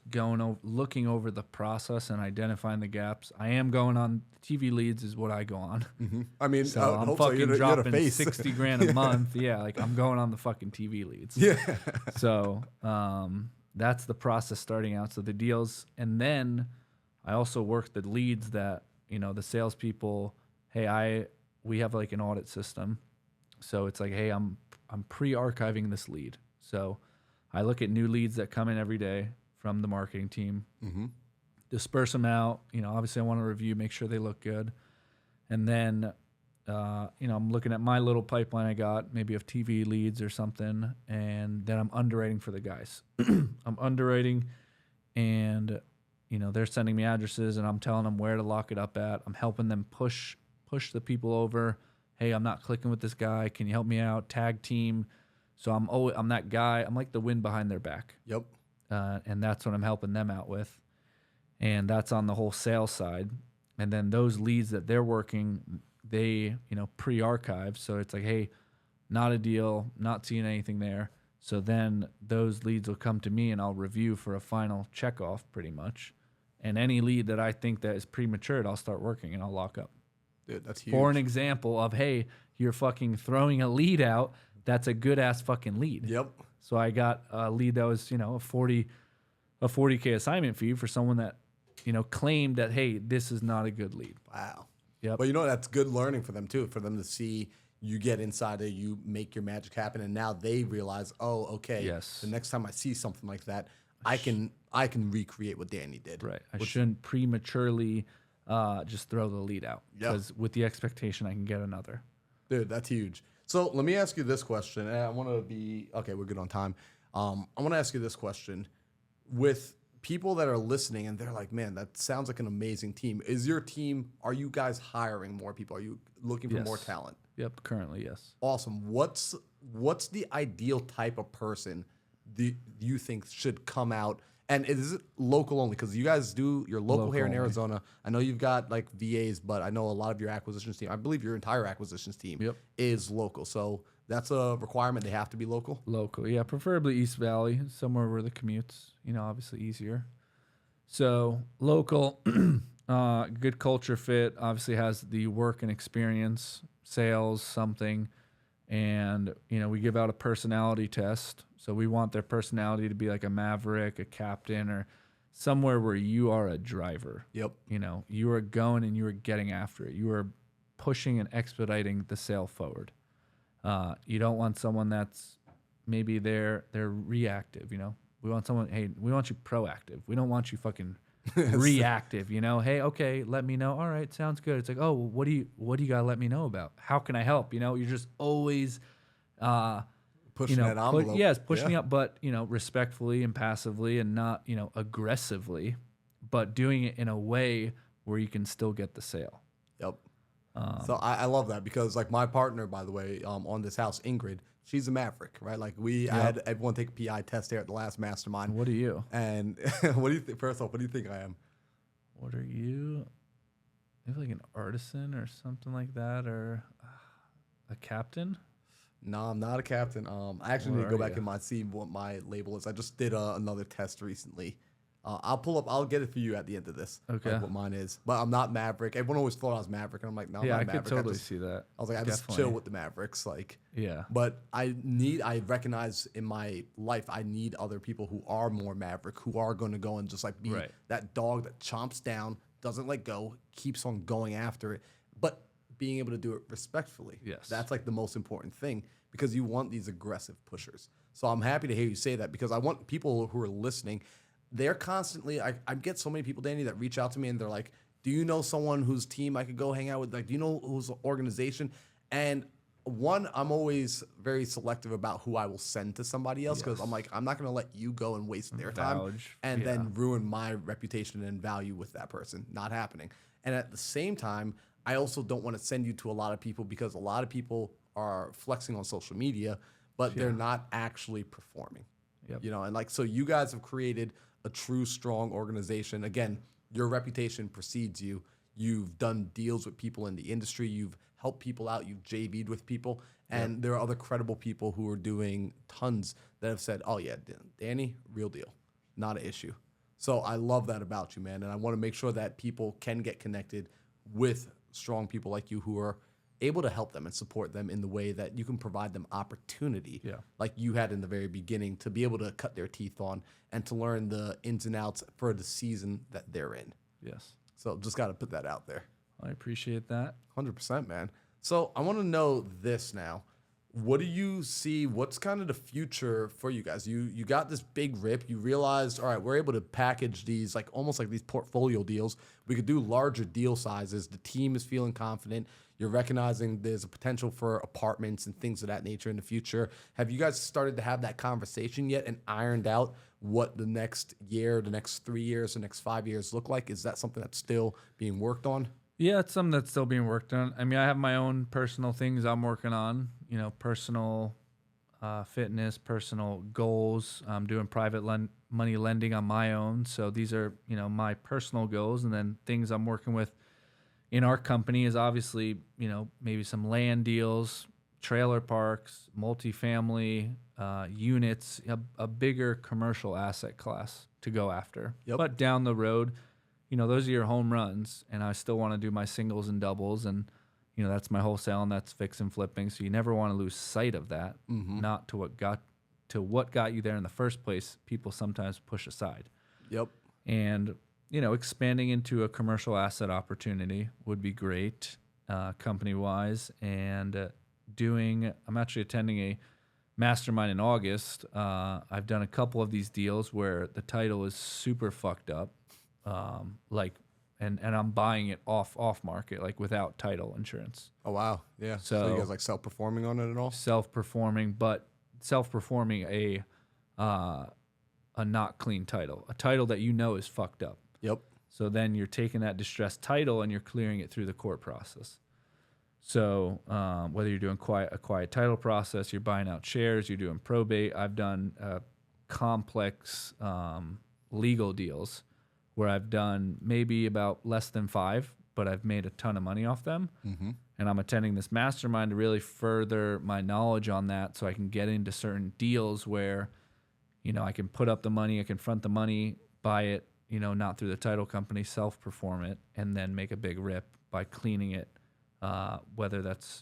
looking over the process and identifying the gaps. I am going on TV leads is what I go on. Mm-hmm. I mean, so I'm fucking dropping $60,000 a month. Yeah, like, I'm going on the fucking TV leads. Yeah. So that's the process starting out. So the deals, and then I also work the leads that the salespeople. Hey, we have like an audit system. So it's like, hey, I'm pre-archiving this lead. So I look at new leads that come in every day from the marketing team, disperse them out. Obviously I want to review, make sure they look good. And then, I'm looking at my little pipeline I got, maybe of TV leads or something. And then I'm underwriting for the guys. I'm underwriting and, they're sending me addresses and I'm telling them where to lock it up at. I'm helping them push the people over. Hey, I'm not clicking with this guy. Can you help me out? Tag team. So I'm that guy. I'm like the wind behind their back. Yep. And that's what I'm helping them out with. And that's on the whole sales side. And then those leads that they're working, they, pre-archive. So it's like, hey, not a deal, not seeing anything there. So then those leads will come to me and I'll review for a final checkoff pretty much. And any lead that I think that is premature, I'll start working and I'll lock up. Dude, that's huge. For an example of, hey, you're fucking throwing a lead out. That's a good ass fucking lead. Yep. So I got a lead that was, a 40K assignment fee for someone that, claimed that, hey, this is not a good lead. Wow. Yep. But that's good learning for them too, for them to see you get inside it, you make your magic happen, and now they realize, oh, okay, yes, the next time I see something like that, I can recreate what Danny did. Right. I shouldn't prematurely just throw the lead out, because with the expectation I can get another. Dude, that's huge. So let me ask you this question. And I want to be, okay, we're good on time. I want to ask you this question. With people that are listening and they're like, man, that sounds like an amazing team. Is your team, are you guys hiring more people? Are you looking for more talent? Yep, currently, yes. Awesome. What's the ideal type of person do you think should come out? And is it local only? Because you guys do, you're local here in Arizona. I know you've got like VAs, but I know a lot of your acquisitions team, I believe your entire acquisitions team is local. So that's a requirement. They have to be local? Local, yeah. Preferably East Valley, somewhere where the commute's, obviously easier. So local, good culture fit, obviously has the work and experience, sales, something. And, we give out a personality test. So we want their personality to be like a maverick, a captain, or somewhere where you are a driver. Yep. You are going and you are getting after it. You are pushing and expediting the sale forward. You don't want someone that's maybe they're reactive. We want someone. Hey, we want you proactive. We don't want you fucking reactive. Hey, okay, let me know. All right, sounds good. It's like, oh, well, what do you gotta let me know about? How can I help? You're just always Pushing that envelope. Yes, pushing up, but respectfully and passively, and not aggressively, but doing it in a way where you can still get the sale. Yep. So I love that because like my partner, by the way, on this house, Ingrid, she's a maverick, right? Like I had everyone take a PI test here at the last mastermind. What are you? And what do you think? First off, what do you think I am? What are you? Maybe like an artisan or something like that, or a captain? No, I'm not a captain. I actually need to go back and see what my label is. I just did another test recently. I'll get it for you at the end of this. Okay. Like what mine is. But I'm not Maverick. Everyone always thought I was Maverick. And I'm like, no, I'm Yeah, not I Maverick. could totally see that. I was like, I just chill with the Mavericks. Like, yeah. But I recognize in my life, I need other people who are more Maverick, who are going to go and just like be that dog that chomps down, doesn't let go, keeps on going after it, but being able to do it respectfully. Yes. That's like the most important thing because you want these aggressive pushers. So I'm happy to hear you say that because I want people who are listening, they're constantly, I get so many people, Danny, that reach out to me and they're like, do you know someone whose team I could go hang out with? Like, do you know whose organization? And one, I'm always very selective about who I will send to somebody else because I'm like, I'm not going to let you go and waste their time and then ruin my reputation and value with that person. Not happening. And at the same time, I also don't want to send you to a lot of people because a lot of people are flexing on social media, but they're not actually performing. Yep. And like, so you guys have created a true strong organization. Again, your reputation precedes you. You've done deals with people in the industry. You've helped people out. You've JV'd with people. And there are other credible people who are doing tons that have said, oh yeah, Danny, real deal. Not an issue. So I love that about you, man. And I want to make sure that people can get connected with strong people like you who are able to help them and support them in the way that you can provide them opportunity, like you had in the very beginning, to be able to cut their teeth on and to learn the ins and outs for the season that they're in. Yes. So just got to put that out there. I appreciate that. 100%, man. So I want to know this now. What do you see? What's kind of the future for you guys? You got this big rip. You realized, all right, we're able to package these like almost like these portfolio deals. We could do larger deal sizes. The team is feeling confident. You're recognizing there's a potential for apartments and things of that nature in the future. Have you guys started to have that conversation yet and ironed out what the next year, the next 3 years, the next 5 years look like? Is that something that's still being worked on? Yeah, it's something that's still being worked on. I mean, I have my own personal things I'm working on, personal fitness, personal goals. I'm doing private money lending on my own. So these are, my personal goals. And then things I'm working with in our company is obviously, maybe some land deals, trailer parks, multifamily units, a bigger commercial asset class to go after. Yep. But down the road, those are your home runs, and I still want to do my singles and doubles, and that's my wholesale, and that's fix and flipping. So you never want to lose sight of that. Not to what got you there in the first place. People sometimes push aside. Yep. And expanding into a commercial asset opportunity would be great, company wise, and I'm actually attending a mastermind in August. I've done a couple of these deals where the title is super fucked up. And I'm buying it off market, like without title insurance. Oh wow, yeah. So you guys like self-performing on it at all? Self-performing a not clean title, a title that is fucked up. Yep. So then you're taking that distressed title and you're clearing it through the court process. So whether you're doing a quiet title process, you're buying out shares, you're doing probate. I've done complex legal deals where I've done maybe about less than 5, but I've made a ton of money off them. Mm-hmm. And I'm attending this mastermind to really further my knowledge on that so I can get into certain deals where, I can put up the money, I can front the money, buy it, not through the title company, self-perform it, and then make a big rip by cleaning it, whether that's,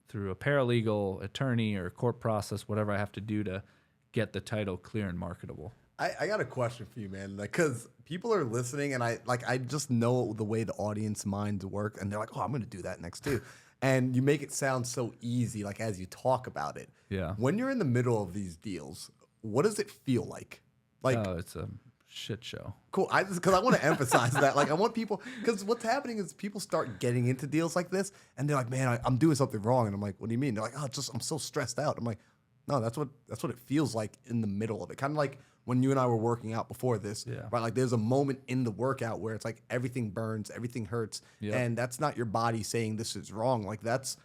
through a paralegal, attorney, or court process, whatever I have to do to get the title clear and marketable. I got a question for you, man. Like, cause people are listening, and I just know the way the audience minds work, and they're like, "Oh, I'm going to do that next too." And you make it sound so easy, like as you talk about it. Yeah. When you're in the middle of these deals, what does it feel like? Like, Oh, it's a shit show. cool. Because I want to emphasize that. Like, I want people, because what's happening is people start getting into deals like this, and they're like, "Man, I'm doing something wrong." And I'm like, "What do you mean?" They're like, "Oh, just I'm so stressed out." I'm like, "No, that's what it feels like in the middle of it." Kind of like when you and I were working out before this, Yeah. right? Like, there's a moment in the workout where it's like everything burns, everything hurts, Yep. and that's not your body saying this is wrong. Like, that's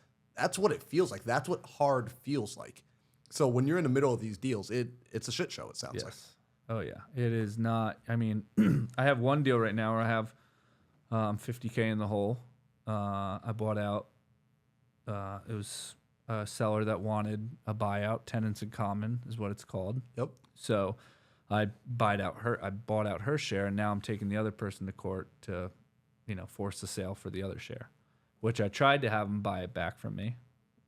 what it feels like. That's what hard feels like. So when you're in the middle of these deals, it's a shit show. It sounds like. Yes. Oh yeah. It is not. I mean, I have one deal right now where I have $50K in the hole. I bought out. It was a seller that wanted a buyout. Tenants in common is what it's called. Yep. So I bought out her share, and now I'm taking the other person to court to, force the sale for the other share, which I tried to have him buy it back from me.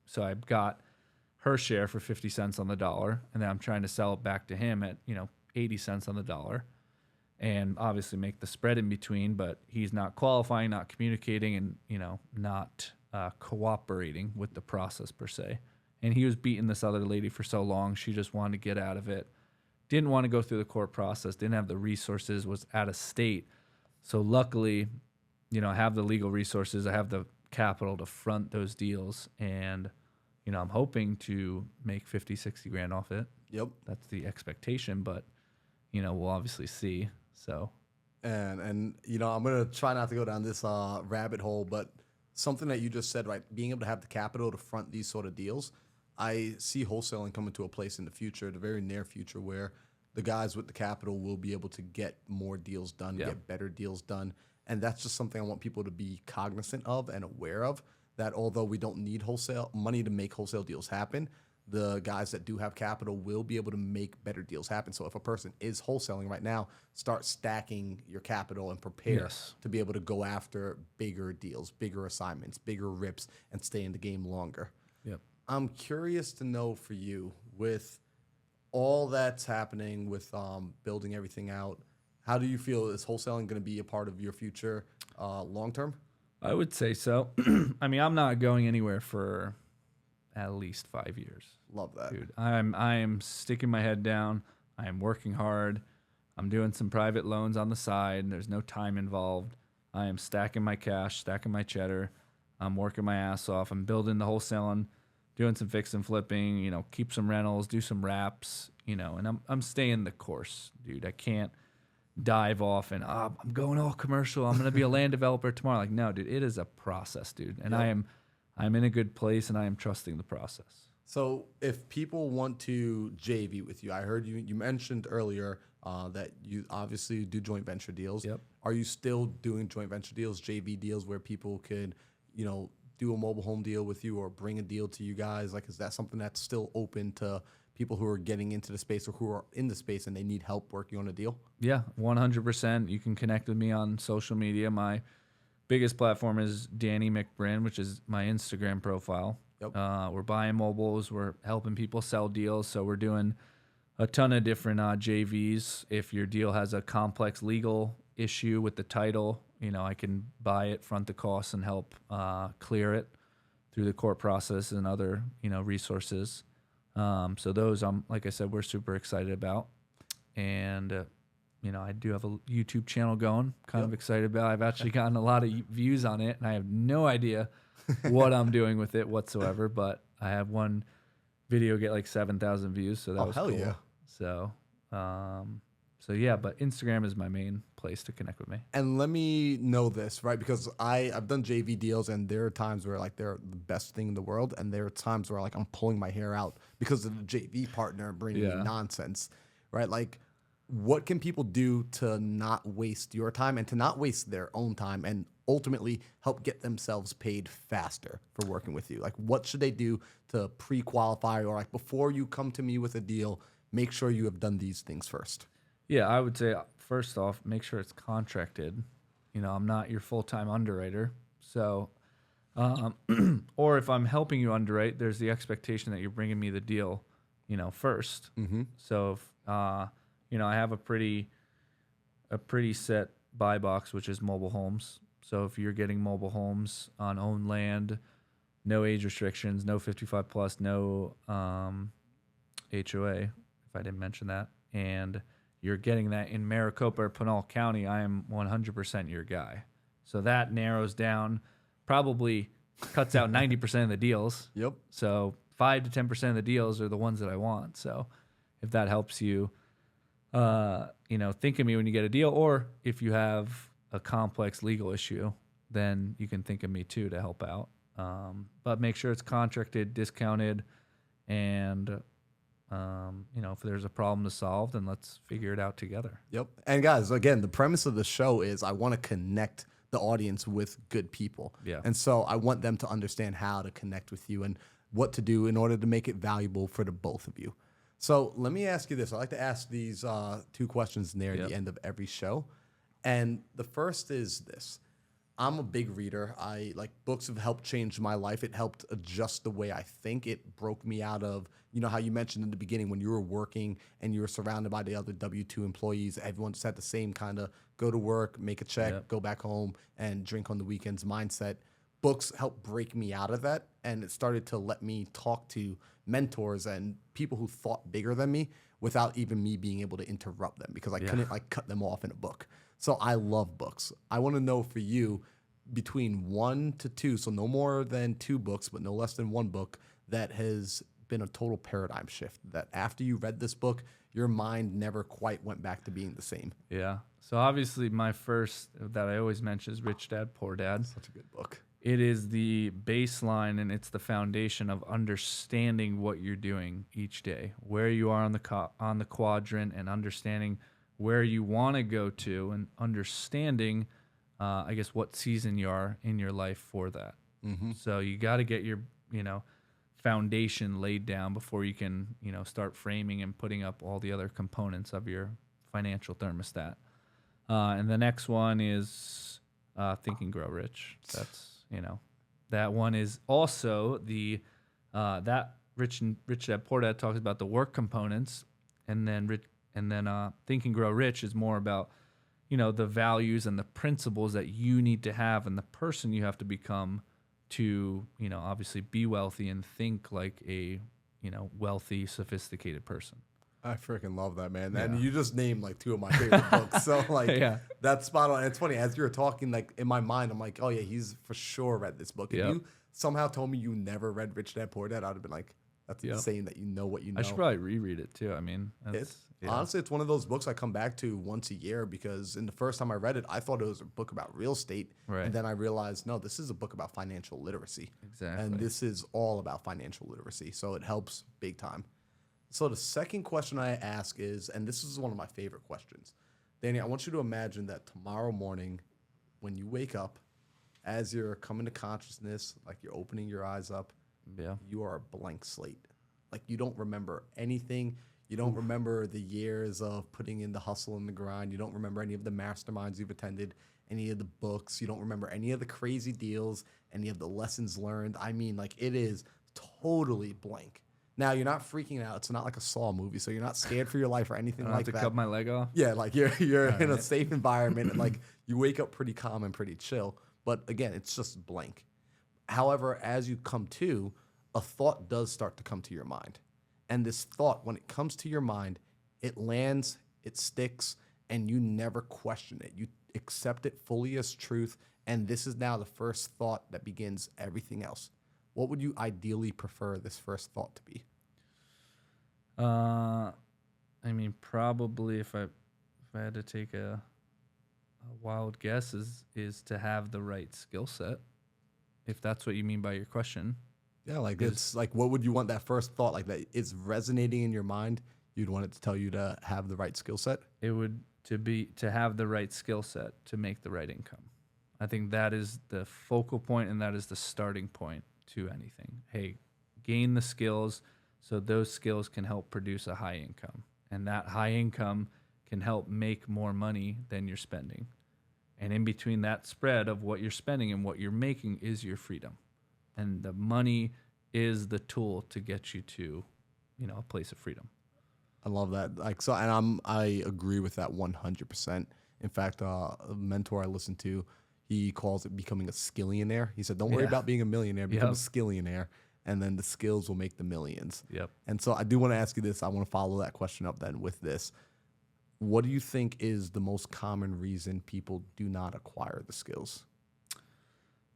So I got her share for 50 cents on the dollar, and then I'm trying to sell it back to him at 80 cents on the dollar, and obviously make the spread in between. But he's not qualifying, not communicating, and not cooperating with the process per se. And he was beating this other lady for so long, she just wanted to get out of it. Didn't want to go through the court process. Didn't have the resources. Was out of state. So luckily, I have the legal resources. I have the capital to front those deals, and I'm hoping to make 50, 60 grand off it. Yep. That's the expectation, but we'll obviously see. So, and I'm gonna try not to go down this rabbit hole, but something that you just said, right? Being able to have the capital to front these sort of deals, I see wholesaling coming to a place in the future, the very near future, where the guys with the capital will be able to get more deals done, get better deals done, and that's just something I want people to be cognizant of and aware of. That although we don't need wholesale money to make wholesale deals happen, the guys that do have capital will be able to make better deals happen. So if a person is wholesaling right now, start stacking your capital and prepare to be able to go after bigger deals, bigger assignments, bigger rips, and stay in the game longer. Yep. I'm curious to know for you, with all that's happening with building everything out, how do you feel? Is wholesaling going to be a part of your future long term? I would say so. I mean, I'm not going anywhere for at least 5 years. Love that. Dude, I am sticking my head down. I am working hard. I'm doing some private loans on the side. There's no time involved. I am stacking my cash, stacking my cheddar. I'm working my ass off. I'm building the wholesaling, doing some fix and flipping, keep some rentals, do some wraps, and I'm staying the course, dude. I can't dive off and I'm going all commercial. I'm going to be a land developer tomorrow. Like, no, dude, it is a process, dude. And I'm in a good place, and I am trusting the process. So if people want to JV with you, I heard you mentioned earlier that you obviously do joint venture deals. Yep. Are you still doing joint venture deals, JV deals, where people could, do a mobile home deal with you or bring a deal to you guys? Like, is that something that's still open to people who are getting into the space or who are in the space and they need help working on a deal? Yeah, 100%. You can connect with me on social media. My biggest platform is Danny McBrinn, which is my Instagram profile. Yep. We're buying mobiles. We're helping people sell deals. So we're doing a ton of different JVs. If your deal has a complex legal issue with the title, I can buy it, front the costs, and help clear it through the court process and other, resources. So those, like I said, we're super excited about. And, I do have a YouTube channel going, kind of excited about. I've actually gotten a lot of views on it, and I have no idea what I'm doing with it whatsoever. But I have one video get like 7,000 views, so that was hell cool. Yeah. So yeah, but Instagram is my main place to connect with me. And let me know this, right? Because I've done JV deals, and there are times where like they're the best thing in the world, and there are times where like I'm pulling my hair out because of the JV partner bringing me nonsense, right? Like, what can people do to not waste your time and to not waste their own time and ultimately help get themselves paid faster for working with you? Like, what should they do to pre-qualify, or like before you come to me with a deal, make sure you have done these things first? Yeah, I would say first off, make sure it's contracted. I'm not your full-time underwriter. So, or if I'm helping you underwrite, there's the expectation that you're bringing me the deal, first. Mm-hmm. So if, I have a pretty set buy box, which is mobile homes. So if you're getting mobile homes on owned land, no age restrictions, no 55 plus, no HOA, if I didn't mention that. And you're getting that in Maricopa or Pinal County, I am 100% your guy. So that narrows down, probably cuts out 90% of the deals. Yep. So 5 to 10% of the deals are the ones that I want. So if that helps you, think of me when you get a deal, or if you have a complex legal issue, then you can think of me too to help out. But make sure it's contracted, discounted, and if there's a problem to solve, then let's figure it out together. Yep. And guys, again, the premise of the show is I want to connect the audience with good people. Yeah. And so I want them to understand how to connect with you and what to do in order to make it valuable for the both of you. So let me ask you this. I like to ask these 2 questions near the end of every show. And the first is this. I'm a big reader. Books have helped change my life. It helped adjust the way I think. It broke me out of, how you mentioned in the beginning when you were working and you were surrounded by the other W-2 employees. Everyone just had the same kind of go to work, make a check, go back home, and drink on the weekends mindset. Books helped break me out of that, and it started to let me talk to mentors and people who thought bigger than me without even me being able to interrupt them because I couldn't cut them off in a book. So I love books. I want to know for you between 1 to 2, so no more than 2 books, but no less than 1 book that has been a total paradigm shift, that after you read this book, your mind never quite went back to being the same. Yeah. So obviously my first that I always mention is Rich Dad, Poor Dad. Such a good book. It is the baseline and it's the foundation of understanding what you're doing each day, where you are on the quadrant, and understanding where you want to go to, and understanding, what season you are in your life for that. Mm-hmm. So you got to get your, foundation laid down before you can, start framing and putting up all the other components of your financial thermostat. And the next one is Think and Grow Rich. That's, that one is also the, that Rich Dad Poor Dad talks about the work components, and then Think and Grow Rich is more about, the values and the principles that you need to have and the person you have to become to, obviously be wealthy and think like a, wealthy, sophisticated person. I freaking love that, man. And you just named 2 of my favorite books. So that's spot on. It's funny, as you were talking, in my mind, I'm like, oh yeah, he's for sure read this book. If you somehow told me you never read Rich Dad Poor Dad, I'd have been like, that's insane that you know what you know. I should probably reread it too. I mean, honestly, it's one of those books I come back to once a year because in the first time I read it, I thought it was a book about real estate. Right. And then I realized, no, this is a book about financial literacy. Exactly. And this is all about financial literacy. So it helps big time. So the second question I ask is, and this is one of my favorite questions. Danny, I want you to imagine that tomorrow morning when you wake up, as you're coming to consciousness, you're opening your eyes up, you are a blank slate. You don't remember anything. You don't remember the years of putting in the hustle and the grind. You don't remember any of the masterminds you've attended, any of the books. You don't remember any of the crazy deals, any of the lessons learned. I mean, it is totally blank. Now, you're not freaking out. It's not like a Saw movie, so you're not scared for your life or anything like that. I have to cut my leg off? Yeah, you're in a safe environment, and you wake up pretty calm and pretty chill. But again, it's just blank. However, as you come to, a thought does start to come to your mind. And this thought, when it comes to your mind, it lands, it sticks, and you never question it. You accept it fully as truth, and this is now the first thought that begins everything else. What would you ideally prefer this first thought to be? Probably if I had to take a wild guess is to have the right skill set, if that's what you mean by your question. Yeah, it's what would you want that first thought that is resonating in your mind? You'd want it to tell you to have the right skill set? It would to have the right skill set to make the right income. I think that is the focal point, and that is the starting point to anything. Hey, gain the skills so those skills can help produce a high income, and that high income can help make more money than you're spending. And in between that spread of what you're spending and what you're making is your freedom. And the money is the tool to get you to, a place of freedom. I love that. And I agree with that 100%. In fact, a mentor I listened to, He calls it becoming a skillionaire. He said, don't worry about being a millionaire, become a skillionaire, and then the skills will make the millions. Yep. And so I do want to ask you this. I want to follow that question up then with this. What do you think is the most common reason people do not acquire the skills?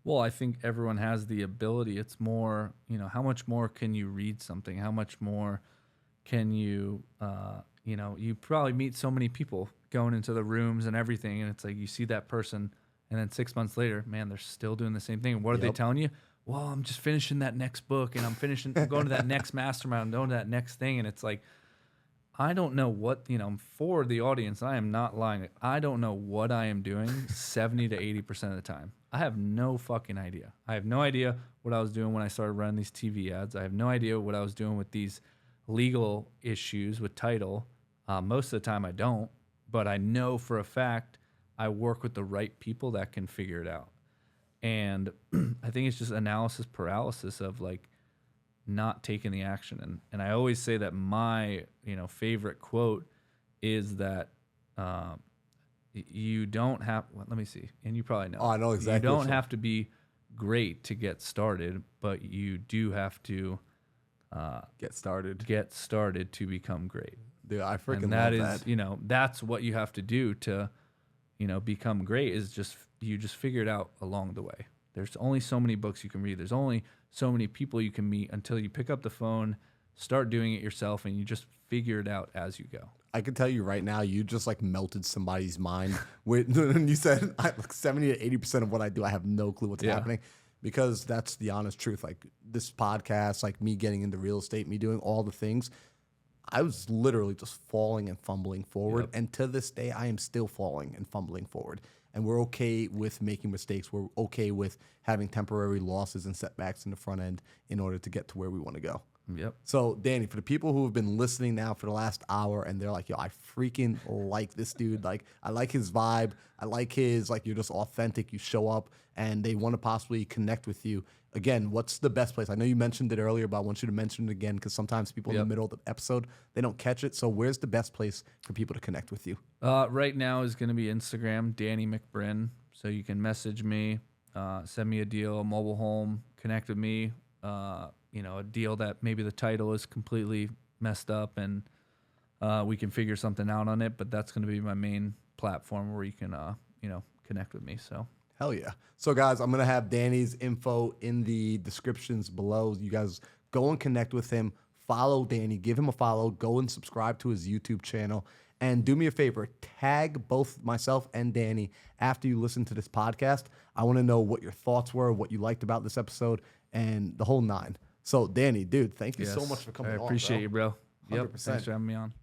Well, I think everyone has the ability. It's more, how much more can you read something? How much more can you, you probably meet so many people going into the rooms and everything. And it's like you see that person and then 6 months later, man, they're still doing the same thing. What are they telling you? Well, I'm just finishing that next book and I'm going to that next mastermind, I'm going to that next thing. And it's like, I don't know what, for the audience, I am not lying. I don't know what I am doing 70 to 80% of the time. I have no fucking idea. I have no idea what I was doing when I started running these TV ads. I have no idea what I was doing with these legal issues with title. Most of the time I don't, but I know for a fact I work with the right people that can figure it out. And I think it's just analysis paralysis of like not taking the action. And I always say that my, favorite quote is that you don't have, let me see. And you probably know. Oh, I know exactly. You don't have to be great to get started, but you do have to get started to become great. Dude, I freaking and love that. that. That's what you have to do to, become great is you just figure it out along the way. There's only so many books you can read. There's only so many people you can meet until you pick up the phone, start doing it yourself, and you just figure it out as you go. I can tell you right now, you just like melted somebody's mind when you said like 70 to 80% of what I do, I have no clue what's happening, because that's the honest truth. Like this podcast, like me getting into real estate, me doing all the things, I was literally just falling and fumbling forward. Yep. And to this day, I am still falling and fumbling forward. And we're okay with making mistakes. We're okay with having temporary losses and setbacks in the front end in order to get to where we want to go. Yep. So, Danny, for the people who have been listening now for the last hour and they're like, yo, I freaking like this dude. Like, I like his vibe. I like his, like, you're just authentic. You show up and they want to possibly connect with you. Again, what's the best place? I know you mentioned it earlier, but I want you to mention it again because sometimes people in the middle of the episode, they don't catch it. So where's the best place for people to connect with you? Right now is going to be Instagram, Danny McBrinn. So you can message me, send me a deal, a mobile home, connect with me. A deal that maybe the title is completely messed up and we can figure something out on it. But that's going to be my main platform where you can, connect with me. So. Hell yeah. So, guys, I'm going to have Danny's info in the descriptions below. You guys go and connect with him. Follow Danny. Give him a follow. Go and subscribe to his YouTube channel. And do me a favor. Tag both myself and Danny after you listen to this podcast. I want to know what your thoughts were, what you liked about this episode, and the whole nine. So, Danny, dude, thank you so much for coming on. I appreciate you, bro. 100%. Thanks for having me on.